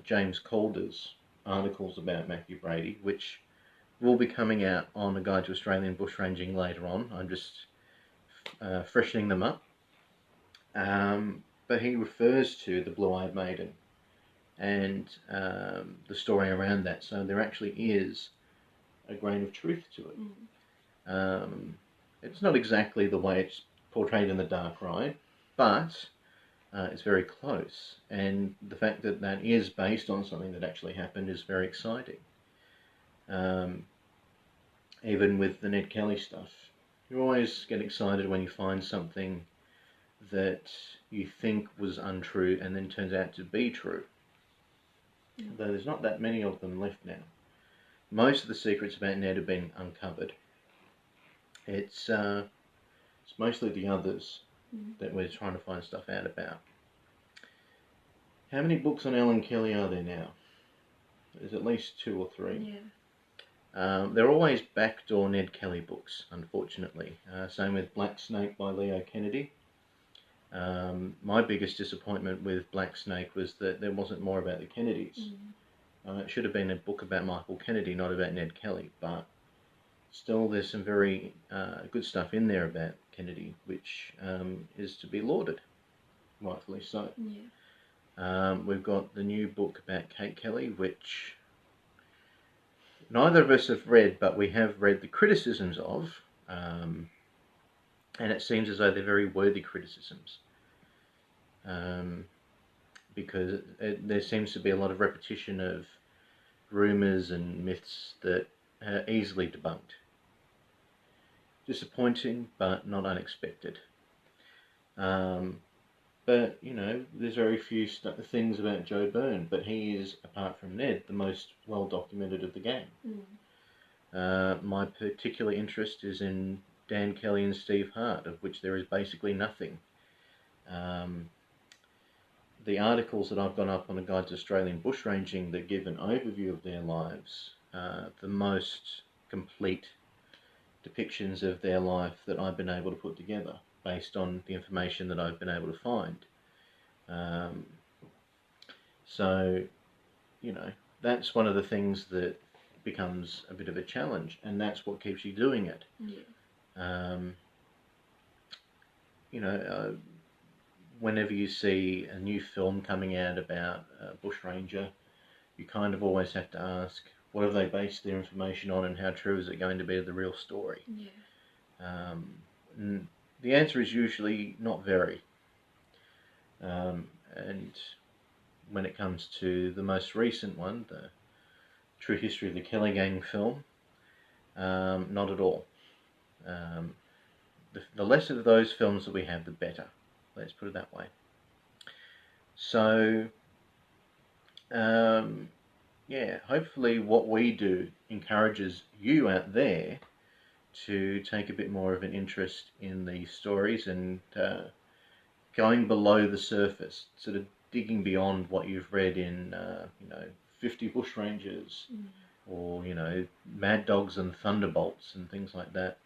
James Calder's articles about Matthew Brady, which will be coming out on A Guide to Australian Bushranging later on. I'm just freshening them up. But he refers to the Blue-Eyed Maiden and the story around that. So there actually is a grain of truth to it. It's not exactly the way it's portrayed in The Dark Ride, but it's very close. And the fact that that is based on something that actually happened is very exciting. Even with the Ned Kelly stuff, you always get excited when you find something that you think was untrue and then turns out to be true. Though there's not that many of them left now. Most of the secrets about Ned have been uncovered. It's mostly the others that we're trying to find stuff out about. How many books on Ellen Kelly are there now? There's at least 2 or 3. They're always backdoor Ned Kelly books, unfortunately. Same with Black Snake by Leo Kennedy. My biggest disappointment with Black Snake was that there wasn't more about the Kennedys. It should have been a book about Michael Kennedy, not about Ned Kelly, but still there's some very good stuff in there about Kennedy, which is to be lauded, rightfully so. We've got the new book about Kate Kelly, which neither of us have read, but we have read the criticisms of, and it seems as though they're very worthy criticisms. Because there seems to be a lot of repetition of rumours and myths that are easily debunked. Disappointing, but not unexpected. But, you know, there's very few things about Joe Byrne, but he is, apart from Ned, the most well-documented of the gang. My particular interest is in Dan Kelly and Steve Hart, of which there is basically nothing. The articles that I've got up on A Guide to Australian Bushranging that give an overview of their lives, the most complete depictions of their life that I've been able to put together based on the information that I've been able to find. So, you know, that's one of the things that becomes a bit of a challenge, and that's what keeps you doing it. You know, whenever you see a new film coming out about a bushranger, you kind of always have to ask, what have they based their information on, and how true is it going to be the real story? And the answer is usually not very. And when it comes to the most recent one, the True History of the Kelly Gang film, not at all. The less of those films that we have, the better. Let's put it that way. So, yeah, hopefully what we do encourages you out there to take a bit more of an interest in these stories and going below the surface, sort of digging beyond what you've read in, you know, 50 Bushrangers or, you know, Mad Dogs and Thunderbolts and things like that,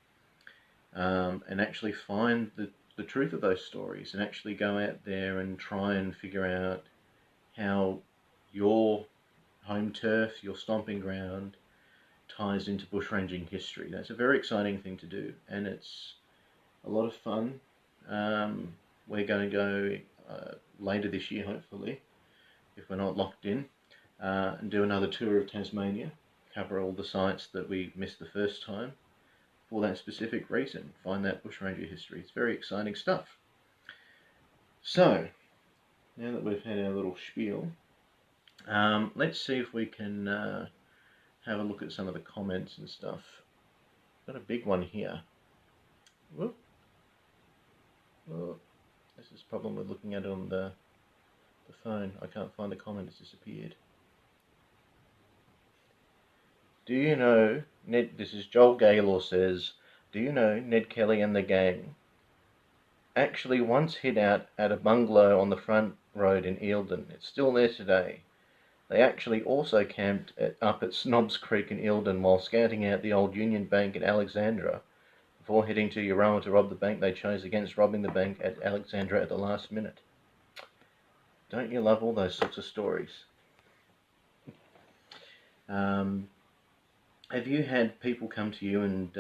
and actually find the truth of those stories and actually go out there and try and figure out how your home turf, your stomping ground, ties into bushranging history. That's a very exciting thing to do, and it's a lot of fun. We're going to go later this year, hopefully, if we're not locked in, and do another tour of Tasmania, cover all the sites that we missed the first time for that specific reason, find that bushranger history. It's very exciting stuff. So, now that we've had our little spiel, let's see if we can have a look at some of the comments and stuff. Got a big one here. Whoop. Oh, this is a problem with looking at it on the phone. I can't find the comment, it's disappeared. Do you know, Ned, this is Joel Gaylor says, do you know Ned Kelly and the gang actually once hid out at a bungalow on the front road in Eildon? It's still there today. They actually also camped up at Snobs Creek in Eildon while scouting out the old Union Bank at Alexandra. Before heading to Euroa to rob the bank, they chose against robbing the bank at Alexandra at the last minute. Don't you love all those sorts of stories? Have you had people come to you and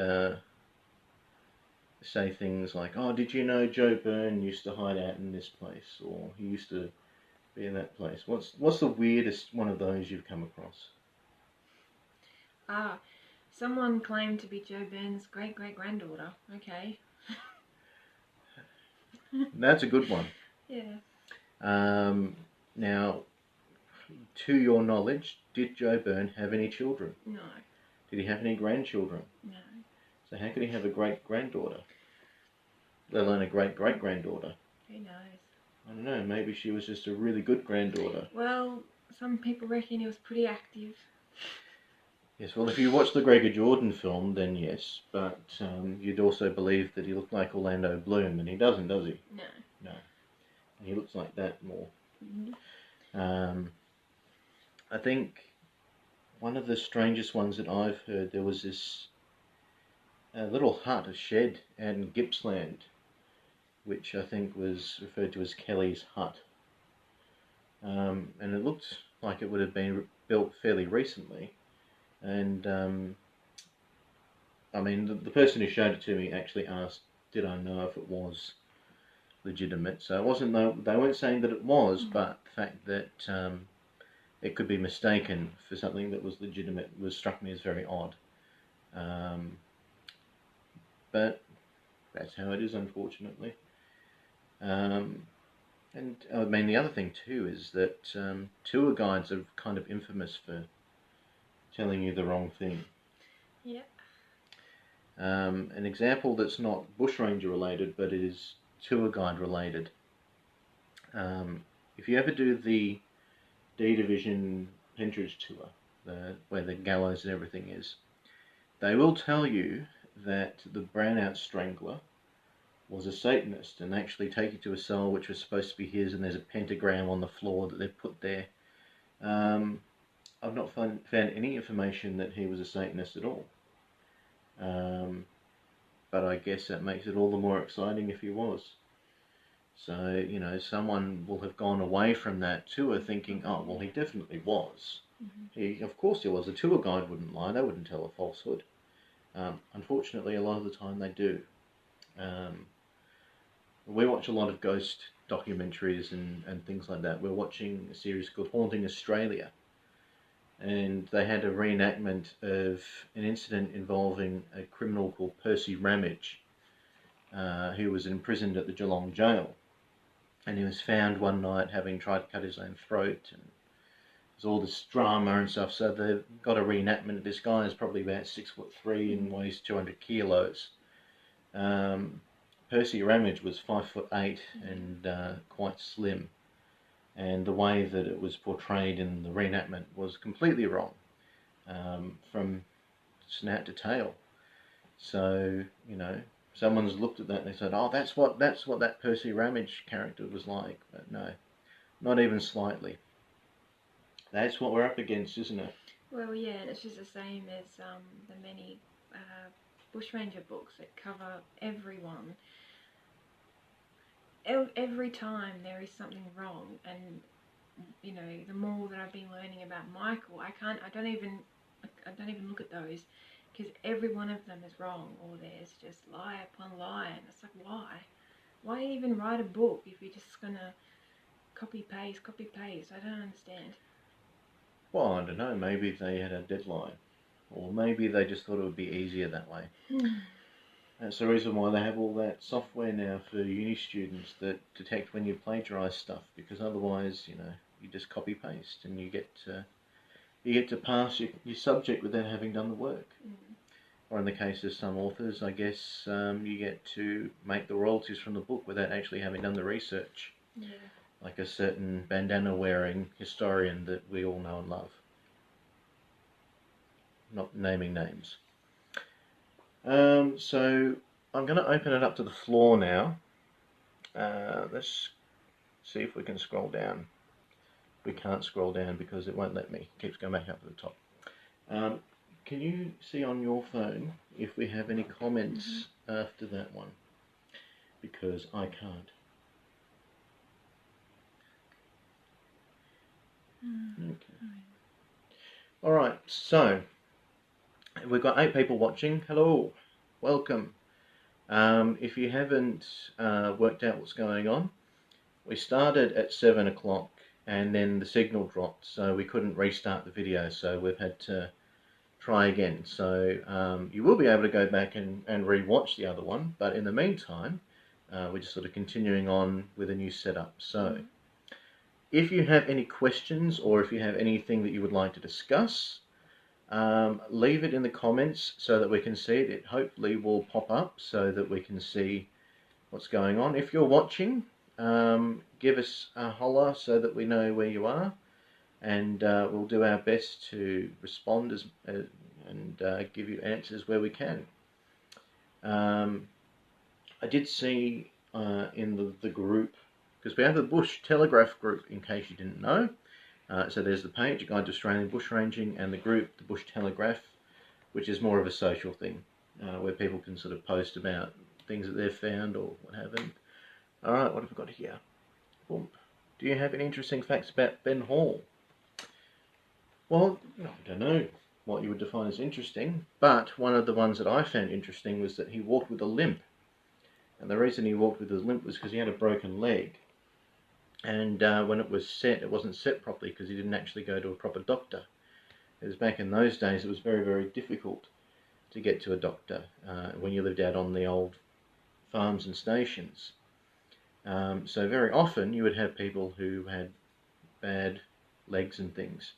say things like, oh, did you know Joe Byrne used to hide out in this place, or he used to be in that place? What's the weirdest one of those you've come across? Someone claimed to be Joe Byrne's great-great-granddaughter. Okay. That's a good one. Yeah. Now, to your knowledge, did Joe Byrne have any children? No. Did he have any grandchildren? No. So how could he have a great-granddaughter? Let alone a great-great-granddaughter? Who knows? I don't know, maybe she was just a really good granddaughter. Well, some people reckon he was pretty active. Yes, well, if you watch the Gregor Jordan film, then yes, but you'd also believe that he looked like Orlando Bloom, and he doesn't, does he? No. No. And he looks like that more. Mm-hmm. I think one of the strangest ones that I've heard, there was this little hut, a shed in Gippsland, which I think was referred to as Kelly's hut. And it looked like it would have been built fairly recently. And I mean, the person who showed it to me actually asked, did I know if it was legitimate? So it wasn't, they weren't saying that it was, but the fact that it could be mistaken for something that was legitimate struck me as very odd. But that's how it is, unfortunately. And I mean, the other thing too is that tour guides are kind of infamous for telling you the wrong thing. Yeah. An example that's not bushranger related, but it is tour guide related. If you ever do the D Division Pentridge tour, where the gallows and everything is, they will tell you that the Brownout Strangler was a Satanist and actually take you to a cell which was supposed to be his, and there's a pentagram on the floor that they've put there. I've not found any information that he was a Satanist at all. But I guess that makes it all the more exciting if he was. So, you know, someone will have gone away from that tour thinking, oh, well, he definitely was. Mm-hmm. Of course he was. A tour guide wouldn't lie. They wouldn't tell a falsehood. Unfortunately, a lot of the time they do. We watch a lot of ghost documentaries and things like that. We're watching a series called Haunting Australia. And they had a reenactment of an incident involving a criminal called Percy Ramage, who was imprisoned at the Geelong jail. And he was found one night having tried to cut his own throat, and there's all this drama and stuff. So they've got a reenactment of this guy is probably about 6'3" and weighs 200 kilos. Percy Ramage was 5'8" and quite slim. And the way that it was portrayed in the reenactment was completely wrong, from snout to tail. So, you know, someone's looked at that and they said, oh, that's what that Percy Ramage character was like. But no, not even slightly. That's what we're up against, isn't it? Well, yeah, and it's just the same as the many bushranger books that cover everyone. Every time there is something wrong, and you know, the more that I've been learning about Michael, I don't even look at those, because every one of them is wrong, or there's just lie upon lie, and it's like, why even write a book if you're just gonna copy paste? I don't understand. Well, I don't know, maybe they had a deadline, or maybe they just thought it would be easier that way. That's the reason why they have all that software now for uni students that detect when you plagiarise stuff, because otherwise, you know, you just copy paste and you get to pass your subject without having done the work. Or in the case of some authors, I guess you get to make the royalties from the book without actually having done the research. Yeah. Like a certain bandana wearing historian that we all know and love. Not naming names. So I'm going to open it up to the floor now. Let's see if we can scroll down. We can't scroll down because it won't let me. It keeps going back up to the top. Can you see on your phone if we have any comments after that one? Because I can't. Okay. Alright, so we've got 8 people watching. Hello, welcome. If you haven't worked out what's going on, we started at 7 o'clock and then the signal dropped, so we couldn't restart the video, so we've had to try again. So you will be able to go back and re-watch the other one, but in the meantime, we're just sort of continuing on with a new setup. So if you have any questions or if you have anything that you would like to discuss, leave it in the comments so that we can see it. It hopefully will pop up so that we can see what's going on. If you're watching, give us a holler so that we know where you are, and we'll do our best to respond and give you answers where we can. I did see in the group, because we have the Bush Telegraph group, in case you didn't know. So there's the page, Guide to Australian Bushranging, and the group, the Bush Telegraph, which is more of a social thing, where people can sort of post about things that they've found or what haven't. Alright, what have we got here? Boom. Do you have any interesting facts about Ben Hall? Well, I don't know what you would define as interesting, but one of the ones that I found interesting was that he walked with a limp. And the reason he walked with a limp was because he had a broken leg. And when it was set, it wasn't set properly because he didn't actually go to a proper doctor. It was back in those days, it was very, very difficult to get to a doctor when you lived out on the old farms and stations. So very often you would have people who had bad legs and things.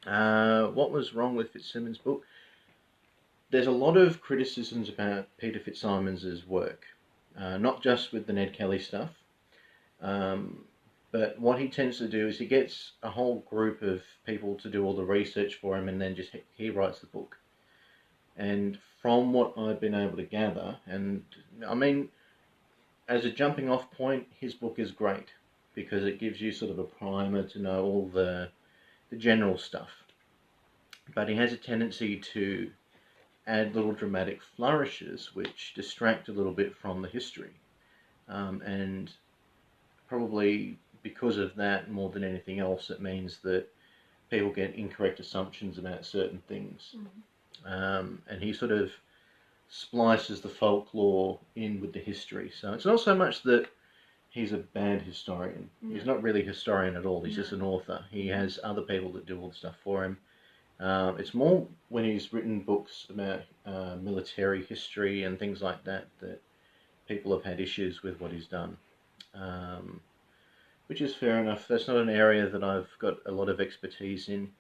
What was wrong with Fitzsimmons' book? There's a lot of criticisms about Peter Fitzsimons' work, not just with the Ned Kelly stuff, but what he tends to do is he gets a whole group of people to do all the research for him, and then just he writes the book. And from what I've been able to gather, and I mean, as a jumping off point, his book is great because it gives you sort of a primer to know all the general stuff. But he has a tendency to add little dramatic flourishes which distract a little bit from the history. And probably because of that, more than anything else, it means that people get incorrect assumptions about certain things. And he sort of splices the folklore in with the history. So it's not so much that he's a bad historian. No. He's not really a historian at all. He's just an author. He has other people that do all the stuff for him. It's more when he's written books about military history and things like that that people have had issues with what he's done. Which is fair enough. That's not an area that I've got a lot of expertise in.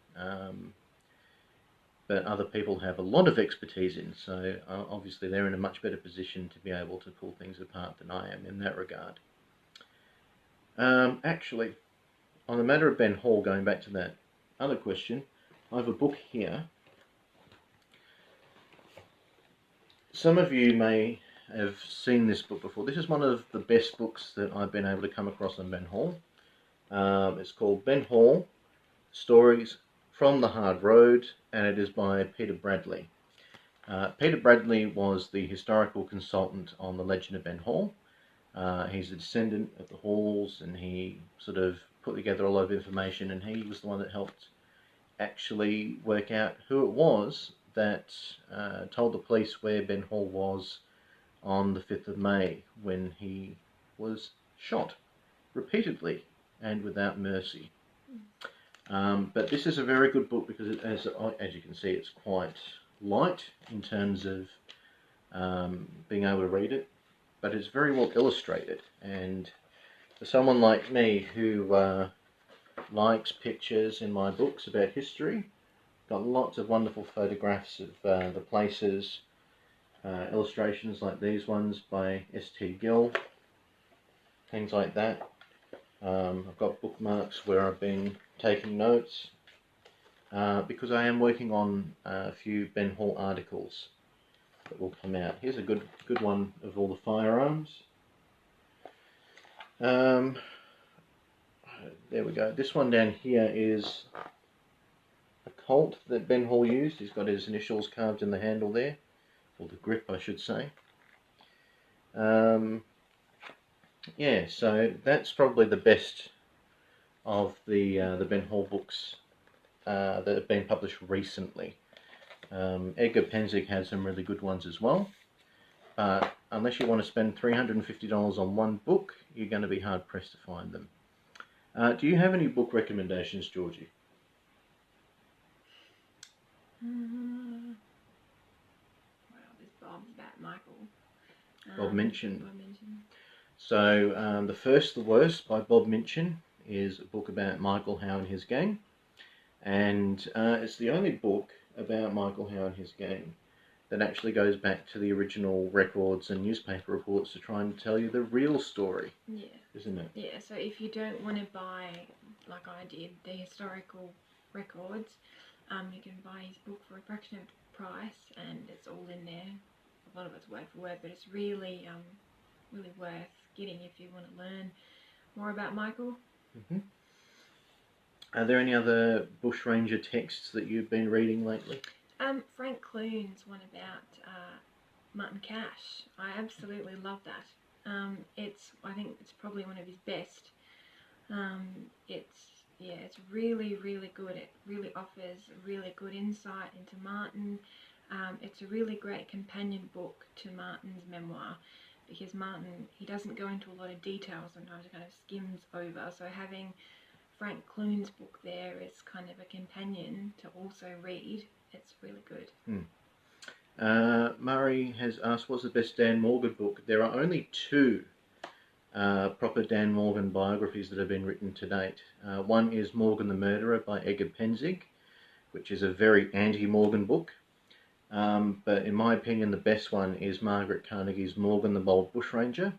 But other people have a lot of expertise in, so obviously they're in a much better position to be able to pull things apart than I am in that regard. Actually, on the matter of Ben Hall, going back to that other question, I have a book here. Some of you may have seen this book before. This is one of the best books that I've been able to come across on Ben Hall. It's called Ben Hall, Stories from the Hard Road, and it is by Peter Bradley. Peter Bradley was the historical consultant on the legend of Ben Hall. He's a descendant of the Halls, and he sort of put together a lot of information, and he was the one that helped actually work out who it was that told the police where Ben Hall was on the 5th of May when he was shot repeatedly and without mercy. But this is a very good book because, as you can see, it's quite light in terms of being able to read it, but it's very well illustrated. And for someone like me who likes pictures in my books about history, got lots of wonderful photographs of the places, illustrations like these ones by S.T. Gill, things like that. I've got bookmarks where I've been taking notes because I am working on a few Ben Hall articles that will come out. Here's a good one of all the firearms. There we go. This one down here is a Colt that Ben Hall used. He's got his initials carved in the handle there, or the grip I should say. Yeah, so that's probably the best of the Ben Hall books that have been published recently. Edgar Penzig had some really good ones as well, but unless you want to spend $350 on one book, you're going to be hard pressed to find them. Do you have any book recommendations, Georgie? Well, there's Bob's about Michael. Bob Minchin. Bob Minchin. So The First the Worst by Bob Minchin is a book about Michael Howe and his gang, and it's the only book about Michael Howe and his gang that actually goes back to the original records and newspaper reports to try and tell you the real story. Yeah. Isn't it? Yeah, so if you don't want to buy, like I did, the historical records, you can buy his book for a fraction of the price, and it's all in there. A lot of it's word for word, but it's really, really worth getting if you want to learn more about Michael. Mm-hmm. Are there any other bushranger texts that you've been reading lately? Frank Clune's one about Martin Cash. I absolutely love that. I think it's probably one of his best. It's really, really good. It really offers really good insight into Martin. It's a really great companion book to Martin's memoir, because Martin, he doesn't go into a lot of detail, sometimes he kind of skims over, so having Frank Clune's book there is kind of a companion to also read. It's really good. Murray has asked, what's the best Dan Morgan book? There are only two proper Dan Morgan biographies that have been written to date. One is Morgan the Murderer by Edgar Penzig, which is a very anti-Morgan book. But in my opinion, the best one is Margaret Carnegie's Morgan the Bold Bushranger,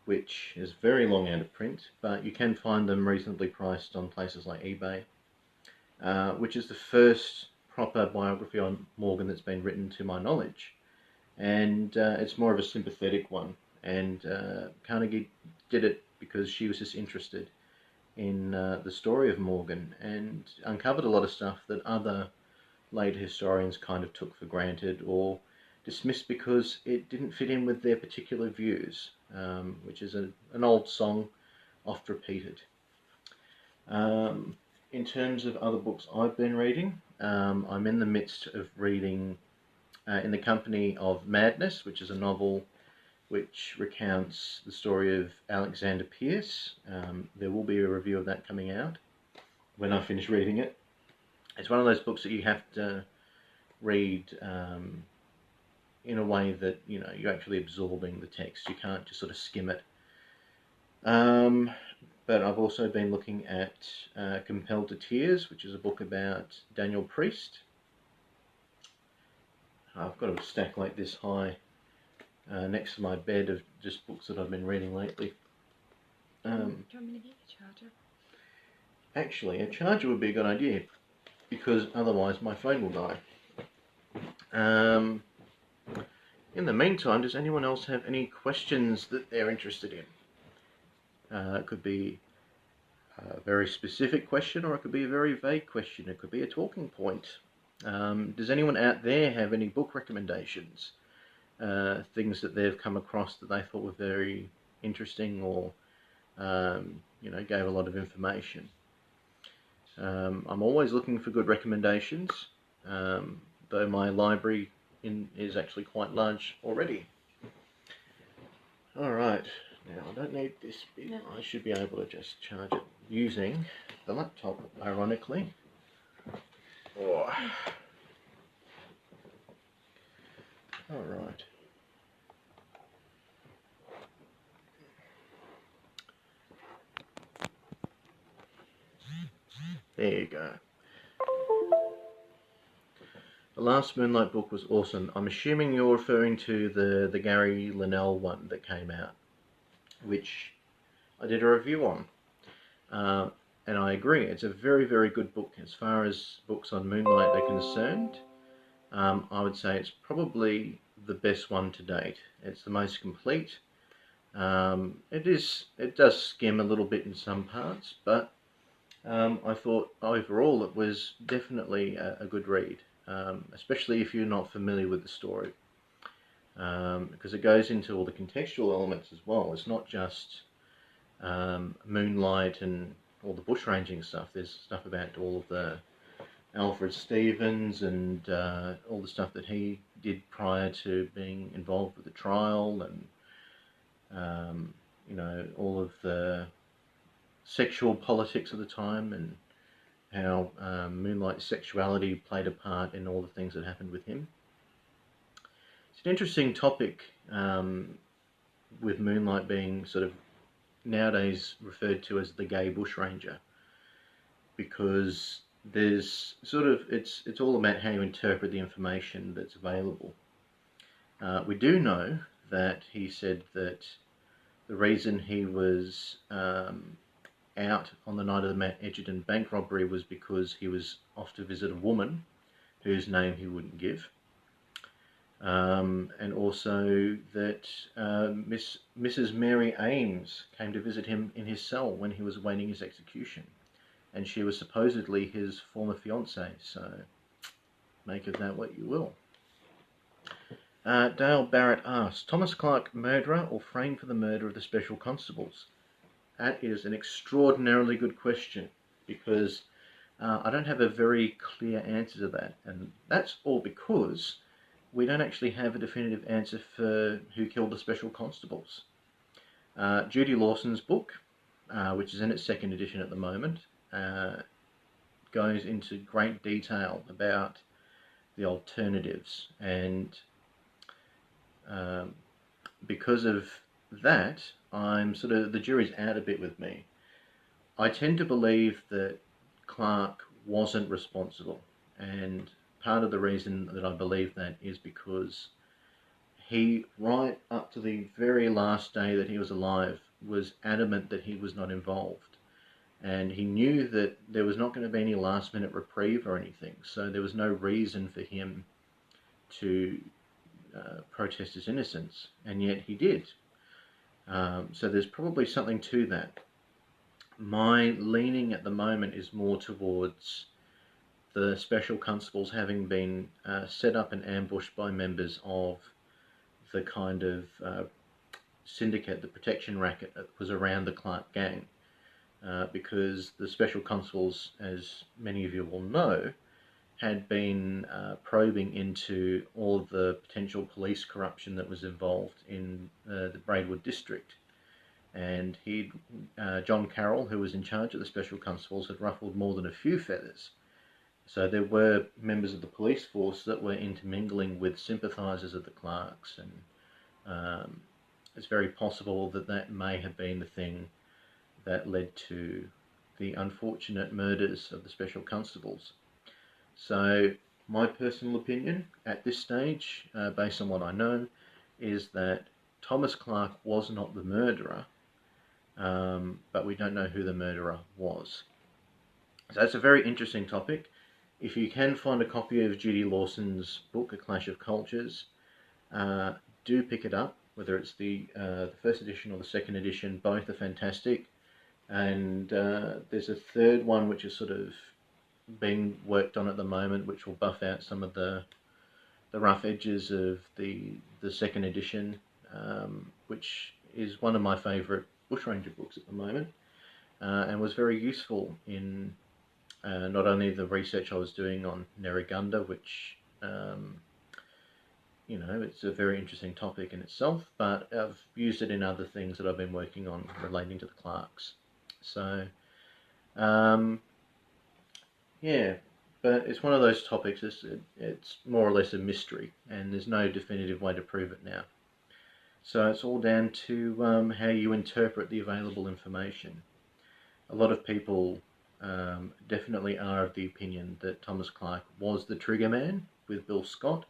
which is very long out of print, but you can find them reasonably priced on places like eBay, which is the first proper biography on Morgan that's been written to my knowledge. And it's more of a sympathetic one. And Carnegie did it because she was just interested in the story of Morgan and uncovered a lot of stuff that other later historians kind of took for granted or dismissed because it didn't fit in with their particular views, which is an old song, oft repeated. In terms of other books I've been reading, I'm in the midst of reading In the Company of Madness, which is a novel which recounts the story of Alexander Pierce. There will be a review of that coming out when I finish reading it. It's one of those books that you have to read in a way that, you know, you're actually absorbing the text. You can't just sort of skim it. But I've also been looking at Compelled to Tears, which is a book about Daniel Priest. I've got a stack like this high next to my bed of just books that I've been reading lately. Do you want me to get a charger? Actually, a charger would be a good idea, because otherwise my phone will die. In the meantime, does anyone else have any questions that they're interested in? It could be a very specific question, or it could be a very vague question. It could be a talking point. Does anyone out there have any book recommendations? Things that they've come across that they thought were very interesting or gave a lot of information. I'm always looking for good recommendations, though my library is actually quite large already. Alright, now I don't need this bit. I should be able to just charge it using the laptop, ironically. Oh. Alright. There you go. The last Moonlight book was awesome. I'm assuming you're referring to the Gary Linnell one that came out, which I did a review on. And I agree, it's a very, very good book. As far as books on Moonlight are concerned, I would say it's probably the best one to date. It's the most complete. It does skim a little bit in some parts, but I thought overall it was definitely a good read, especially if you're not familiar with the story, because it goes into all the contextual elements as well. It's not just Moonlight and all the bushranging stuff. There's stuff about all of the Alfred Stevens and all the stuff that he did prior to being involved with the trial, and all of the sexual politics of the time, and how Moonlight's sexuality played a part in all the things that happened with him. It's an interesting topic, with Moonlight being sort of nowadays referred to as the gay bushranger, because there's sort of, it's all about how you interpret the information that's available. We do know that he said that the reason he was out on the night of the Mount Edgerton bank robbery was because he was off to visit a woman whose name he wouldn't give. And also that Mrs. Mary Ames came to visit him in his cell when he was awaiting his execution, and she was supposedly his former fiancée, so make of that what you will. Dale Barrett asks, Thomas Clark murderer or framed for the murder of the special constables? That is an extraordinarily good question, because I don't have a very clear answer to that, and that's all because we don't actually have a definitive answer for who killed the special constables. Judy Lawson's book, which is in its second edition at the moment, goes into great detail about the alternatives, and because of that, I'm sort of, the jury's out a bit with me. I tend to believe that Clark wasn't responsible, and part of the reason that I believe that is because he, right up to the very last day that he was alive, was adamant that he was not involved. And he knew that there was not going to be any last minute reprieve or anything, so there was no reason for him to protest his innocence, and yet he did. So there's probably something to that. My leaning at the moment is more towards the special constables having been set up and ambushed by members of the kind of syndicate, the protection racket that was around the Clark gang. Because the special constables, as many of you will know, had been probing into all of the potential police corruption that was involved in the Braidwood district. And John Carroll, who was in charge of the special constables, had ruffled more than a few feathers. So there were members of the police force that were intermingling with sympathisers of the Clarks, and it's very possible that that may have been the thing that led to the unfortunate murders of the special constables. So my personal opinion at this stage, based on what I know, is that Thomas Clark was not the murderer, but we don't know who the murderer was. So that's a very interesting topic. If you can find a copy of Judy Lawson's book, A Clash of Cultures, do pick it up, whether it's the first edition or the second edition. Both are fantastic. And there's a third one which is sort of being worked on at the moment, which will buff out some of the rough edges of the second edition, which is one of my favourite bushranger books at the moment, and was very useful in not only the research I was doing on Nerigunda, which it's a very interesting topic in itself, but I've used it in other things that I've been working on relating to the Clarks. So, yeah, but it's one of those topics, it's more or less a mystery, and there's no definitive way to prove it now. So it's all down to how you interpret the available information. A lot of people definitely are of the opinion that Thomas Clark was the trigger man with Bill Scott,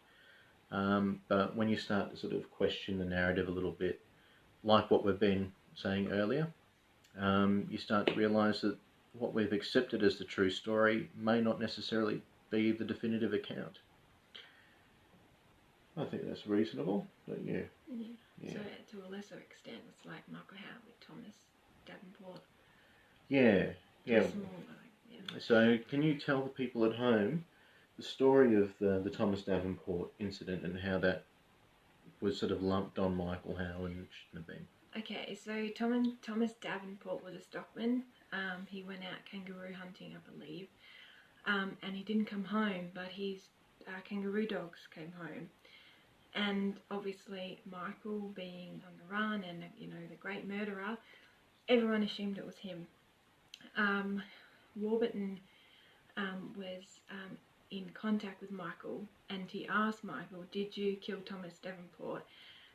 but when you start to sort of question the narrative a little bit, like what we've been saying earlier, you start to realise that what we've accepted as the true story may not necessarily be the definitive account. I think that's reasonable, don't you? Yeah. So to a lesser extent, it's like Michael Howe with Thomas Davenport. Yeah. Small, yeah. So can you tell the people at home the story of the Thomas Davenport incident and how that was sort of lumped on Michael Howe and shouldn't have been? Okay, so Thomas Davenport was a stockman. He went out kangaroo hunting, I believe, and he didn't come home, but his kangaroo dogs came home. And obviously Michael, being on the run and, the great murderer, everyone assumed it was him. Warburton was in contact with Michael, and he asked Michael, "Did you kill Thomas Davenport?"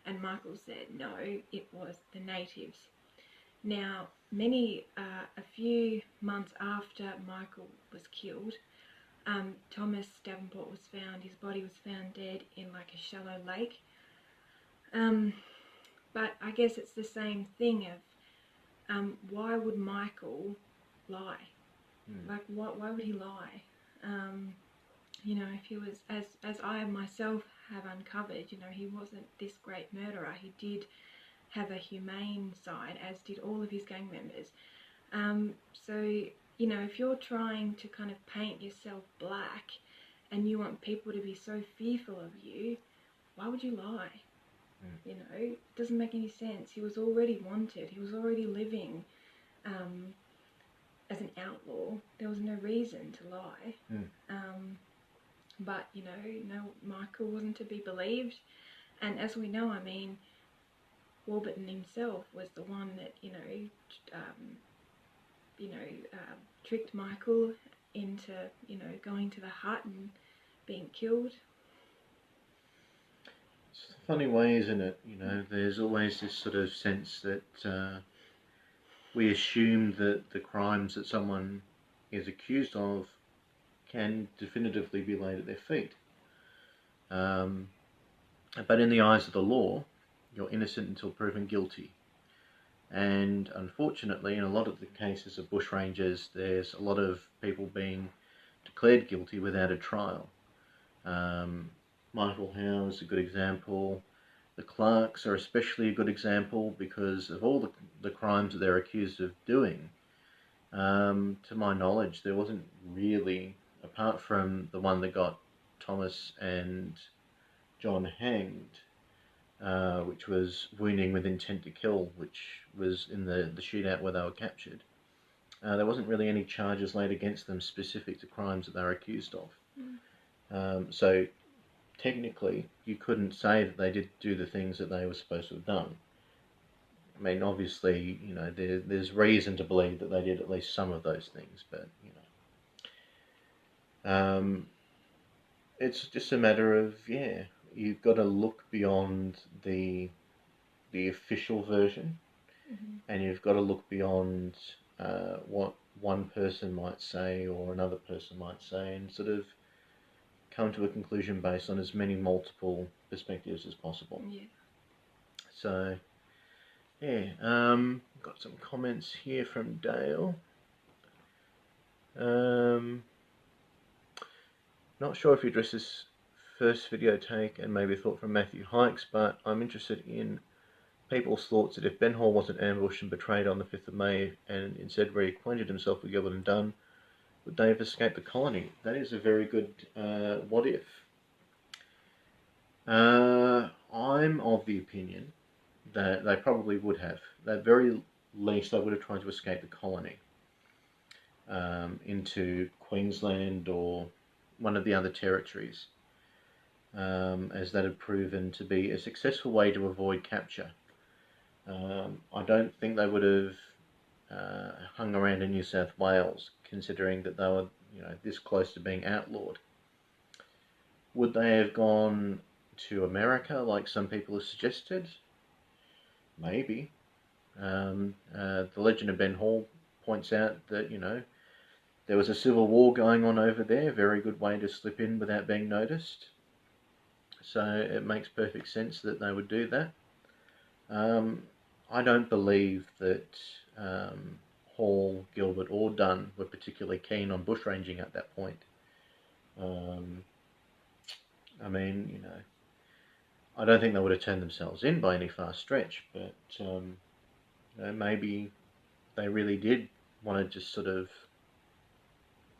And Michael said, "No, it was the natives." Now, a few months after Michael was killed, Thomas Davenport was found, his body was found dead in like a shallow lake. But I guess it's the same thing of, why would Michael lie? Like, why would he lie? If he was, as I myself have uncovered, he wasn't this great murderer. He did have a humane side, as did all of his gang members. So, if you're trying to kind of paint yourself black and you want people to be so fearful of you, why would you lie? It doesn't make any sense. He was already wanted. He was already living as an outlaw. There was no reason to lie. But, no, Michael wasn't to be believed. And as we know, Warburton himself was the one that, tricked Michael into, going to the hut and being killed. It's a funny way, isn't it? There's always this sort of sense that we assume that the crimes that someone is accused of can definitively be laid at their feet. But in the eyes of the law, you're innocent until proven guilty. And unfortunately, in a lot of the cases of bushrangers, there's a lot of people being declared guilty without a trial. Michael Howe is a good example. The Clarks are especially a good example because of all the crimes that they're accused of doing. To my knowledge, there wasn't really, apart from the one that got Thomas and John hanged, which was wounding with intent to kill, which was in the shootout where they were captured. There wasn't really any charges laid against them specific to crimes that they were accused of. So technically, you couldn't say that they did do the things that they were supposed to have done. Obviously, there's reason to believe that they did at least some of those things, but, it's just a matter of, you've got to look beyond the official version, and you've got to look beyond what one person might say or another person might say, and sort of come to a conclusion based on as many multiple perspectives as possible. Yeah. So, got some comments here from Dale. Not sure if you address this first video take and maybe a thought from Matthew Hikes, but I'm interested in people's thoughts that if Ben Hall wasn't ambushed and betrayed on the 5th of May and instead reacquainted himself with Gilbert and Dunn, would they have escaped the colony? That is a very good what if. I'm of the opinion that they probably would have. They're very least they would have tried to escape the colony into Queensland or one of the other territories, as that had proven to be a successful way to avoid capture. I don't think they would have hung around in New South Wales, considering that they were, this close to being outlawed. Would they have gone to America, like some people have suggested? Maybe. The Legend of Ben Hall points out that, there was a civil war going on over there, very good way to slip in without being noticed. So it makes perfect sense that they would do that. I don't believe that Hall, Gilbert or Dunn were particularly keen on bushranging at that point. I don't think they would have turned themselves in by any far stretch, but maybe they really did want to just sort of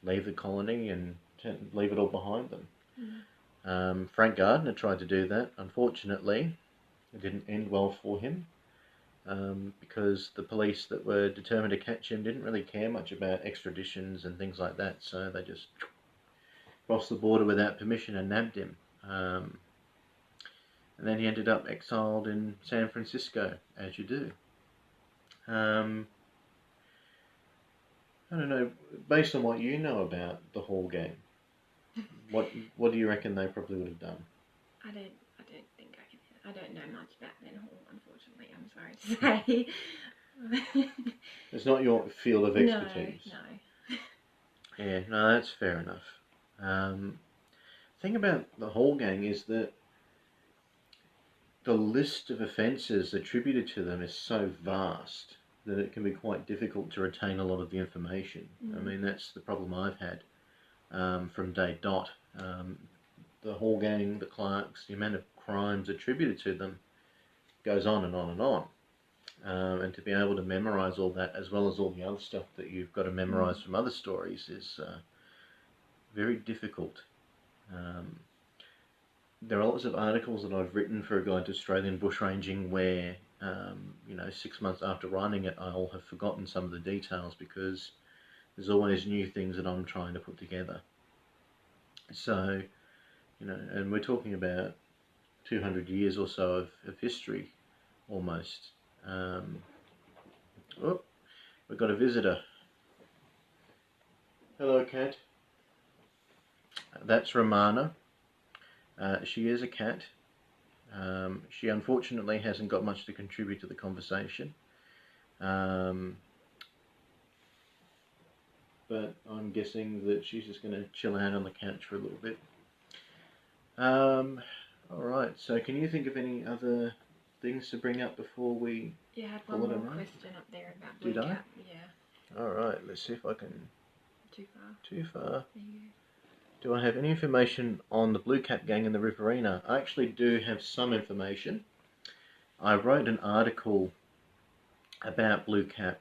leave the colony and leave it all behind them. Frank Gardner tried to do that. Unfortunately, it didn't end well for him, because the police that were determined to catch him didn't really care much about extraditions and things like that, so they just crossed the border without permission and nabbed him. And then he ended up exiled in San Francisco, as you do. I don't know, based on what you know about the Hall gang, what do you reckon they probably would have done? I don't think I can. I don't know much about Ben Hall, unfortunately. I'm sorry to say. It's not your field of expertise. No. Yeah, no, that's fair enough. The thing about the Hall gang is that the list of offences attributed to them is so vast that it can be quite difficult to retain a lot of the information. I mean, that's the problem I've had from day dot. The Hall gang, the Clarks, the amount of crimes attributed to them goes on and on and on. And to be able to memorise all that, as well as all the other stuff that you've got to memorise from other stories, is very difficult. There are lots of articles that I've written for a guide to Australian bushranging where, 6 months after writing it, I'll have forgotten some of the details because there's always new things that I'm trying to put together. So, and we're talking about 200 years or so of history, almost. We've got a visitor. Hello, cat. That's Romana. She is a cat. She unfortunately hasn't got much to contribute to the conversation. But I'm guessing that she's just going to chill out on the couch for a little bit. Alright, so can you think of any other things to bring up before we... You had one more question up there about blue cap. Yeah. Alright, let's see if I can... Too far. Too far. There you go. Do I have any information on the Blue Cap gang in the Riverina? I actually do have some information. I wrote an article about Blue Cap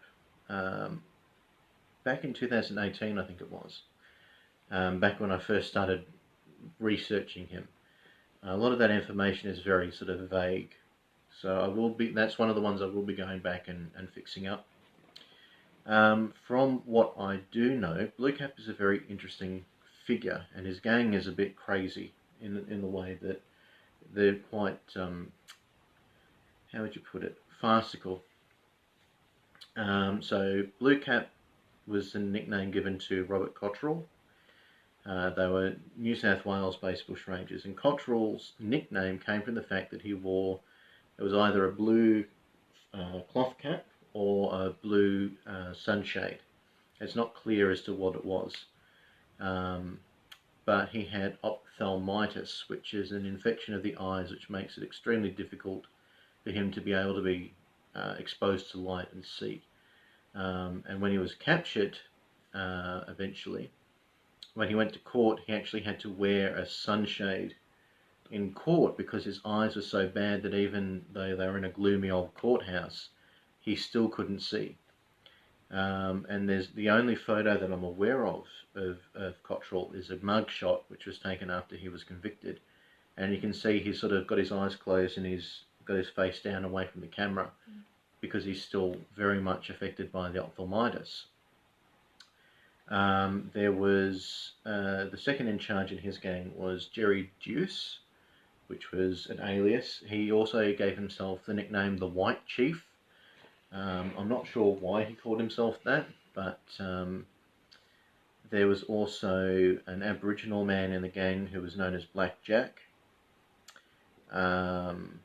back in 2018, I think it was. Back when I first started researching him. A lot of that information is very sort of vague. So that's one of the ones I will be going back and fixing up. From what I do know, Blue Cap is a very interesting figure, and his gang is a bit crazy in the way that they're quite, how would you put it, farcical. So Blue Cap was a nickname given to Robert Cottrell. They were New South Wales based bushrangers, and Cottrell's nickname came from the fact that he wore, it was either a blue cloth cap or a blue sunshade. It's not clear as to what it was. But he had ophthalmitis, which is an infection of the eyes, which makes it extremely difficult for him to be able to be exposed to light and see. And when he was captured, eventually, when he went to court, he actually had to wear a sunshade in court because his eyes were so bad that even though they were in a gloomy old courthouse, he still couldn't see. And there's the only photo that I'm aware of Cottrell is a mugshot which was taken after he was convicted, and you can see he's sort of got his eyes closed and he's got his face down away from the camera, because he's still very much affected by the ophthalmitis. There was the second in charge in his gang was Jerry Deuce, which was an alias. He also gave himself the nickname the White Chief. I'm not sure why he called himself that, but there was also an Aboriginal man in the gang who was known as Black Jack. And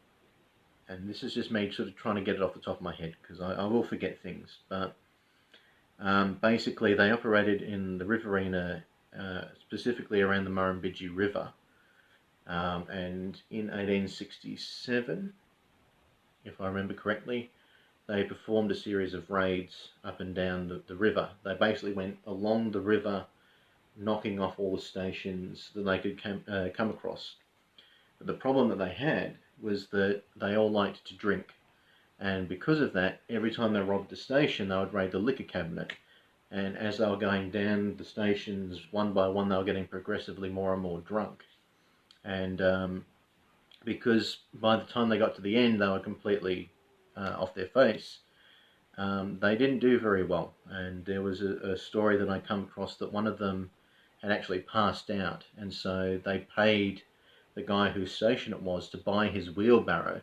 this is just me sort of trying to get it off the top of my head, because I will forget things. But basically they operated in the Riverina, specifically around the Murrumbidgee River. And in 1867, if I remember correctly, they performed a series of raids up and down the river. They basically went along the river, knocking off all the stations that they could come across. But the problem that they had was that they all liked to drink. And because of that, every time they robbed the station, they would raid the liquor cabinet. And as they were going down the stations, one by one, they were getting progressively more and more drunk. And because by the time they got to the end, they were completely off their face, they didn't do very well. And there was a story that I come across that one of them had actually passed out, and so they paid the guy whose station it was to buy his wheelbarrow.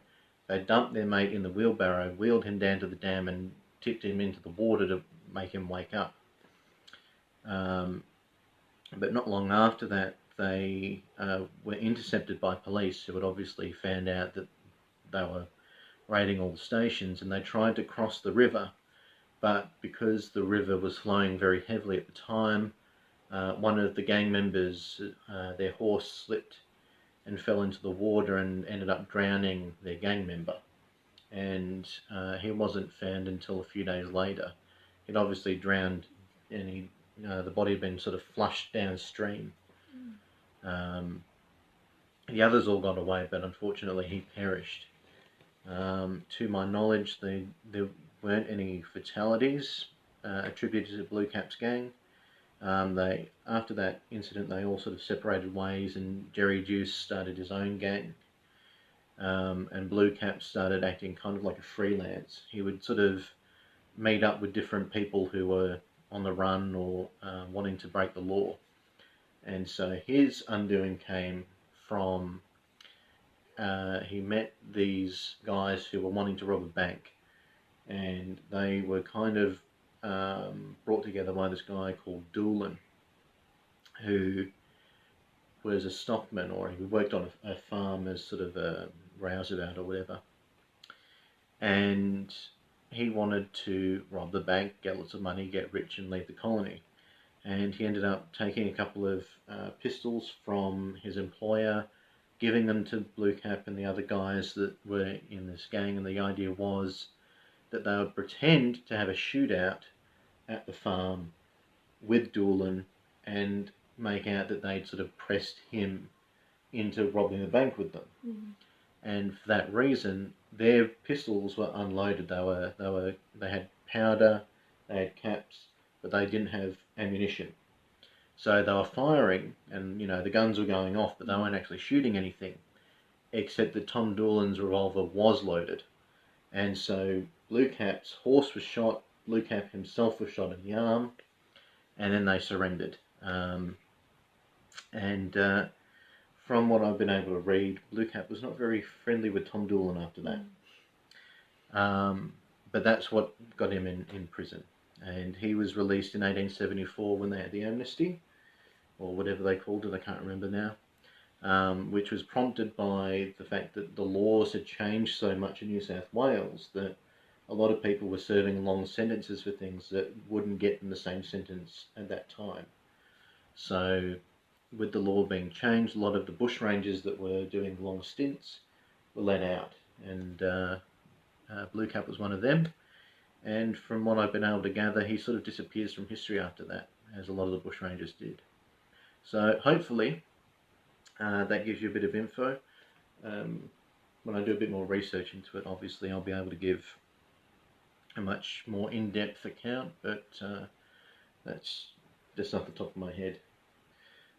They dumped their mate in the wheelbarrow, wheeled him down to the dam and tipped him into the water to make him wake up. But not long after that, they were intercepted by police, who had obviously found out that they were raiding all the stations, and they tried to cross the river, but because the river was flowing very heavily at the time, one of the gang members, their horse slipped and fell into the water and ended up drowning their gang member, and he wasn't found until a few days later. He'd obviously drowned, and the body had been sort of flushed downstream. The others all got away, but unfortunately he perished. To my knowledge, there weren't any fatalities attributed to the Blue Caps gang. After that incident, they all sort of separated ways, and Jerry Deuce started his own gang, and Blue Caps started acting kind of like a freelance. He would sort of meet up with different people who were on the run or wanting to break the law. And so his undoing came from he met these guys who were wanting to rob a bank, and they were kind of brought together by this guy called Doolan, who was a stockman, or he worked on a farm as sort of a rouseabout or whatever. And he wanted to rob the bank, get lots of money, get rich and leave the colony. And he ended up taking a couple of pistols from his employer, giving them to Blue Cap and the other guys that were in this gang, and the idea was that they would pretend to have a shootout at the farm with Doolan and make out that they'd sort of pressed him into robbing the bank with them. Mm-hmm. And for that reason, their pistols were unloaded. They had powder, they had caps, but they didn't have ammunition. So they were firing, and the guns were going off, but they weren't actually shooting anything, except that Tom Doolan's revolver was loaded. And so Blue Cap's horse was shot, Blue Cap himself was shot in the arm, and then they surrendered. From what I've been able to read, Blue Cap was not very friendly with Tom Doolan after that. But that's what got him in prison. And he was released in 1874 when they had the amnesty, or whatever they called it, I can't remember now, which was prompted by the fact that the laws had changed so much in New South Wales that a lot of people were serving long sentences for things that wouldn't get them the same sentence at that time. So with the law being changed, a lot of the Bushrangers that were doing long stints were let out, and Blue Cap was one of them. And from what I've been able to gather, he sort of disappears from history after that, as a lot of the Bushrangers did. So hopefully that gives you a bit of info. When I do a bit more research into it, obviously I'll be able to give a much more in-depth account, but that's just off the top of my head.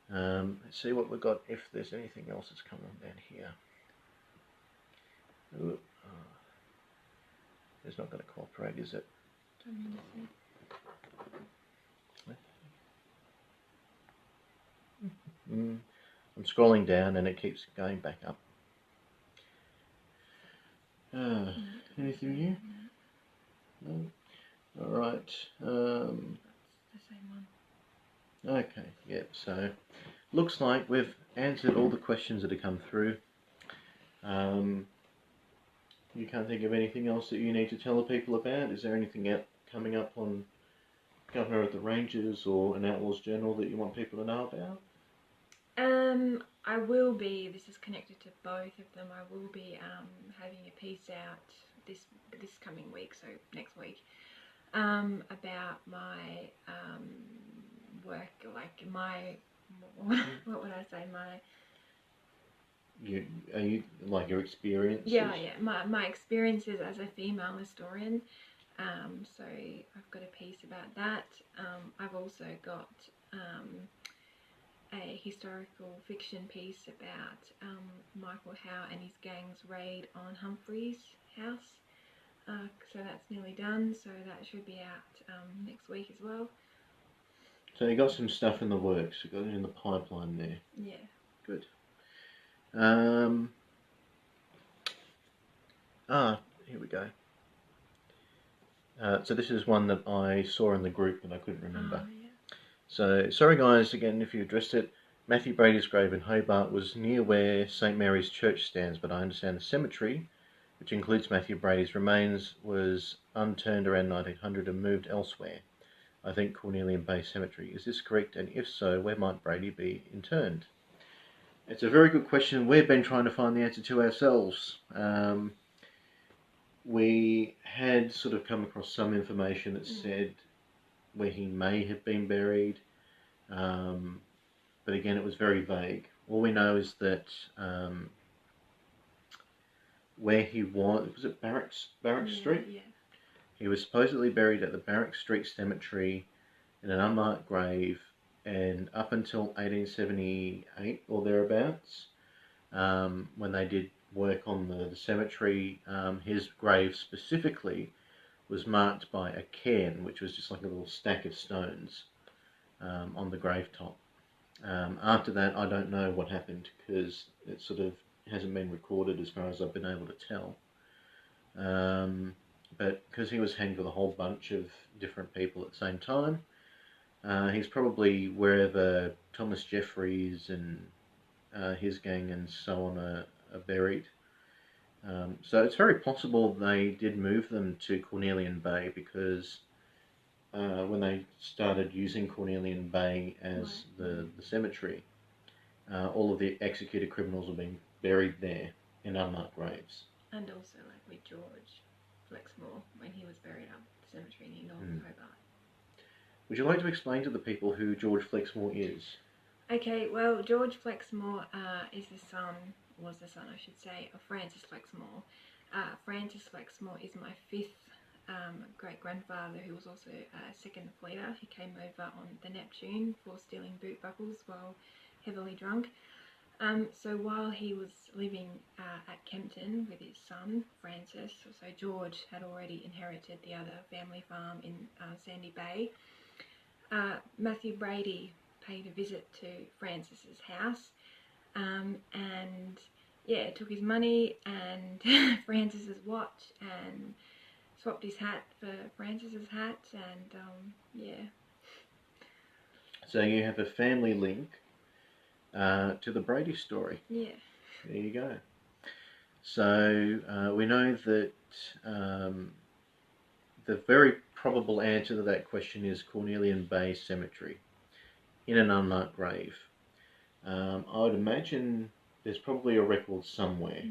Let's see what we've got, if there's anything else that's come on down here. It's not going to cooperate, is it? I'm scrolling down and it keeps going back up. Anything new? No. All right. The same one. Okay. Yep. So, looks like we've answered all the questions that have come through. You can't think of anything else that you need to tell the people about? Is there anything coming up on Governor of the Rangers or an Outlaws Journal that you want people to know about? I will be, this is connected to both of them, I will be having a piece out this coming week, so next week, about my work, like my, what would I say, my... Are you like your experiences? Yeah, my experiences as a female historian. So I've got a piece about that. I've also got a historical fiction piece about Michael Howe and his gang's raid on Humphrey's house. So that's nearly done, so that should be out next week as well. So you got some stuff in the works, you got it in the pipeline there. Yeah. Good. Here we go. So this is one that I saw in the group and I couldn't remember. Yeah. So, sorry guys, again, if you addressed it. Matthew Brady's grave in Hobart was near where St Mary's Church stands, but I understand the cemetery, which includes Matthew Brady's remains, was unturned around 1900 and moved elsewhere. I think Cornelian Bay Cemetery. Is this correct? And if so, where might Brady be interred? It's a very good question. We've been trying to find the answer to ourselves. We had sort of come across some information that said where he may have been buried, but again it was very vague. All we know is that where he was it Barracks Street? Yeah. He was supposedly buried at the Barrack Street Cemetery in an unmarked grave, and up until 1878 or thereabouts, when they did work on the cemetery, his grave specifically was marked by a cairn, which was just like a little stack of stones on the grave top. After that, I don't know what happened, because it sort of hasn't been recorded as far as I've been able to tell. But because he was hanged with a whole bunch of different people at the same time, he's probably wherever Thomas Jeffries and his gang and so on are buried. So it's very possible they did move them to Cornelian Bay, because when they started using Cornelian Bay as the cemetery, all of the executed criminals have been buried there in unmarked graves. And also like with George Flexmore, when he was buried up at the cemetery in North Hobart. Would you like to explain to the people who George Flexmore is? Okay, well, George Flexmore is the son, I should say, of Francis Flexmore. Francis Flexmore is my fifth great-grandfather, who was also a second fleeter. He came over on the Neptune for stealing boot buckles while heavily drunk. So while he was living at Kempton with his son, Francis, so George had already inherited the other family farm in Sandy Bay. Matthew Brady paid a visit to Francis's house, and yeah, took his money and Francis's watch and swapped his hat for Francis's hat, and yeah. So you have a family link to the Brady story. Yeah. There you go. So we know that the very probable answer to that question is Cornelian Bay Cemetery in an unmarked grave. I would imagine there's probably a record somewhere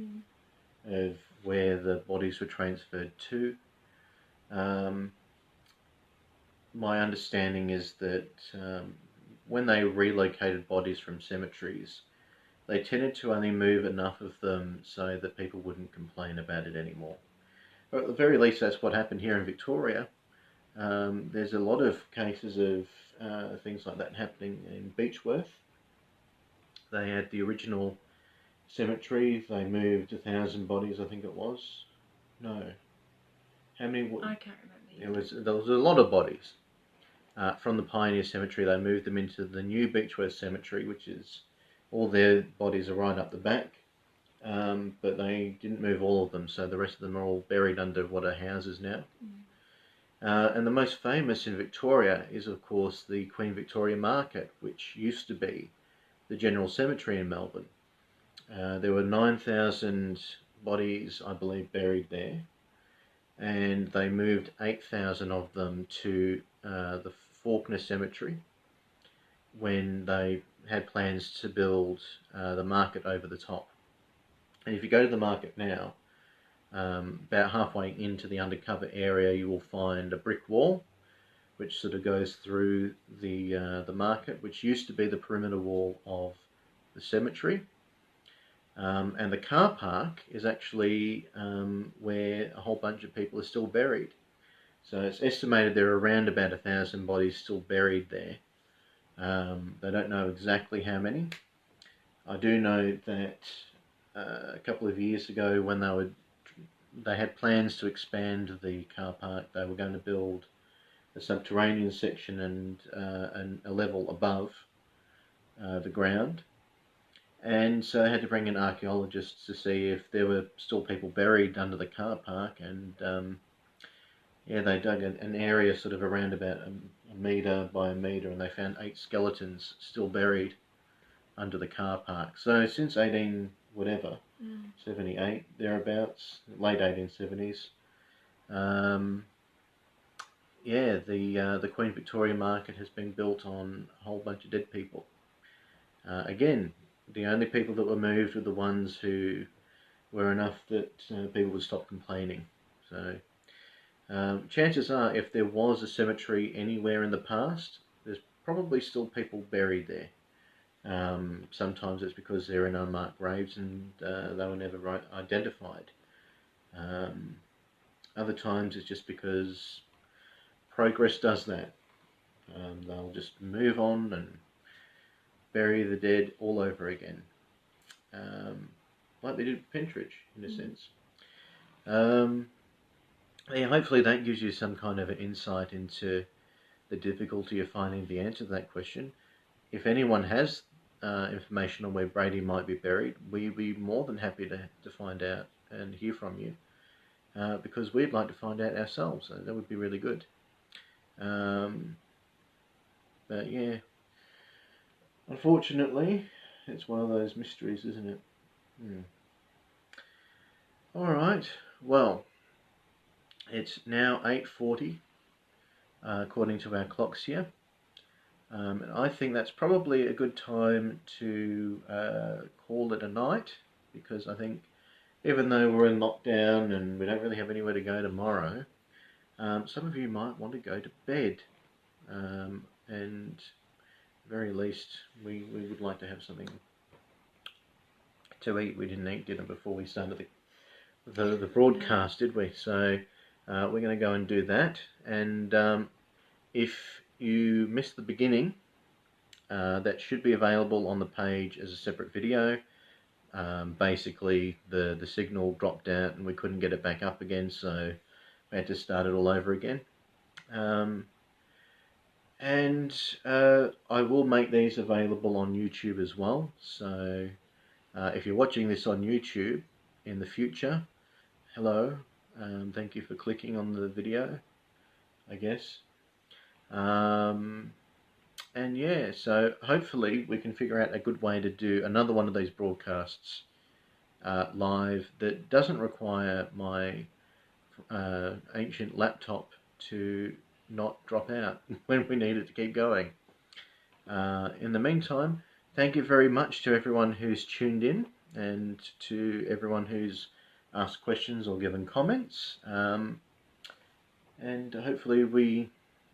of where the bodies were transferred to. My understanding is that when they relocated bodies from cemeteries, they tended to only move enough of them so that people wouldn't complain about it anymore. Or at the very least, that's what happened here in Victoria. There's a lot of cases of things like that happening in Beechworth. They had the original cemetery. They moved 1,000 bodies, I think it was. No. How many? I can't remember. There was a lot of bodies from the Pioneer Cemetery. They moved them into the new Beechworth Cemetery, which is all their bodies are right up the back. But they didn't move all of them, so the rest of them are all buried under what are houses now. And the most famous in Victoria is, of course, the Queen Victoria Market, which used to be the General Cemetery in Melbourne. There were 9,000 bodies, I believe, buried there, and they moved 8,000 of them to the Fawkner Cemetery when they had plans to build the market over the top. And if you go to the market now, about halfway into the undercover area, you will find a brick wall which sort of goes through the market, which used to be the perimeter wall of the cemetery. And the car park is actually where a whole bunch of people are still buried. So it's estimated there are around about 1,000 bodies still buried there. They don't know exactly how many. I do know that a couple of years ago, when they had plans to expand the car park, they were going to build a subterranean section and a level above the ground. And so they had to bring in archaeologists to see if there were still people buried under the car park. And they dug an area sort of around about a metre by a metre, and they found 8 skeletons still buried under the car park. So since 78, thereabouts, late 1870s, the Queen Victoria Market has been built on a whole bunch of dead people. Again, the only people that were moved were the ones who were enough that people would stop complaining. So chances are, if there was a cemetery anywhere in the past, there's probably still people buried there. Sometimes it's because they're in unmarked graves and they were never identified. Other times it's just because progress does that. They'll just move on and bury the dead all over again, like they did with Pentridge, in a sense. Hopefully that gives you some kind of an insight into the difficulty of finding the answer to that question. If anyone has information on where Brady might be buried, we'd be more than happy to find out and hear from you, because we'd like to find out ourselves. So that would be really good. But yeah, unfortunately, it's one of those mysteries, isn't it? Alright, well, it's now 8:40, according to our clocks here. And I think that's probably a good time to call it a night, because I think even though we're in lockdown and we don't really have anywhere to go tomorrow, some of you might want to go to bed. And at the very least, we would like to have something to eat. We didn't eat dinner before we started the broadcast, did we? So we're going to go and do that. And if you missed the beginning, that should be available on the page as a separate video. Basically, the signal dropped out and we couldn't get it back up again, so we had to start it all over again. And I will make these available on YouTube as well. So if you're watching this on YouTube in the future, hello, thank you for clicking on the video, I guess. And yeah, so hopefully we can figure out a good way to do another one of these broadcasts live that doesn't require my ancient laptop to not drop out when we need it to keep going. In the meantime, thank you very much to everyone who's tuned in and to everyone who's asked questions or given comments. And hopefully we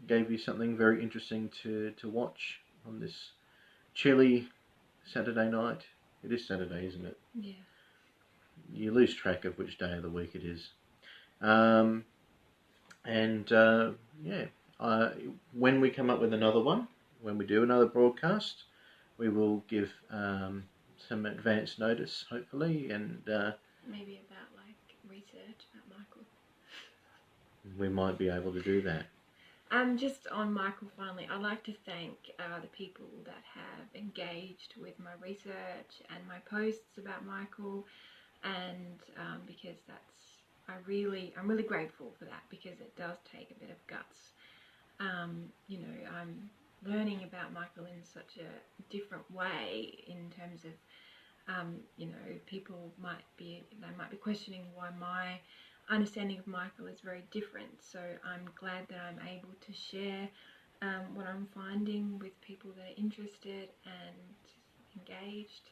gave you something very interesting to watch on this chilly Saturday night. It is Saturday, isn't it? Yeah. You lose track of which day of the week it is. When we come up with another one, when we do another broadcast, we will give some advance notice, hopefully, and maybe about like research at Michael. we might be able to do that. Just on Michael, finally, I'd like to thank the people that have engaged with my research and my posts about Michael, and because I'm really grateful for that, because it does take a bit of guts. You know, I'm learning about Michael in such a different way in terms of, you know, people might be questioning why my understanding of Michael is very different. So I'm glad that I'm able to share what I'm finding with people that are interested and engaged.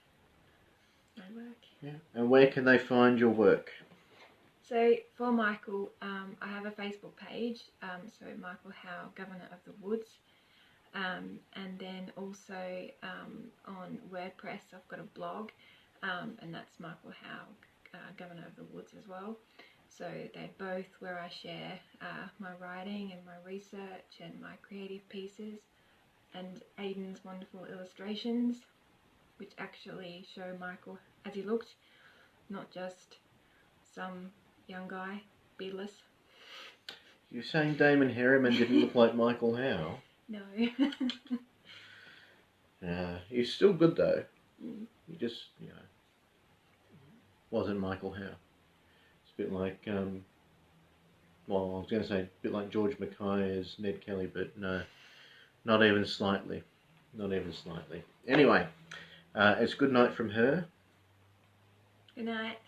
My work. Yeah. And where can they find your work? So for Michael, I have a Facebook page. So Michael Howe, Governor of the Woods. And then also on WordPress, I've got a blog, and that's Michael Howe, Governor of the Woods as well. So they're both where I share my writing and my research and my creative pieces, and Aidan's wonderful illustrations, which actually show Michael as he looked, not just some young guy, beardless. You're saying Damon Harriman didn't look like Michael Howe? No. He's still good though. Mm. He just, you know, wasn't Michael Howe. It's a bit like, well, I was going to say a bit like George Mackay as Ned Kelly, but no, not even slightly. Not even slightly. Anyway, it's good night from her. Good night.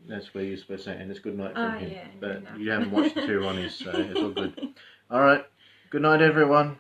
That's where you're supposed to say, and it's good night from him. Yeah, but you haven't watched the two Ronnies, so it's all good. All right. Good night, everyone.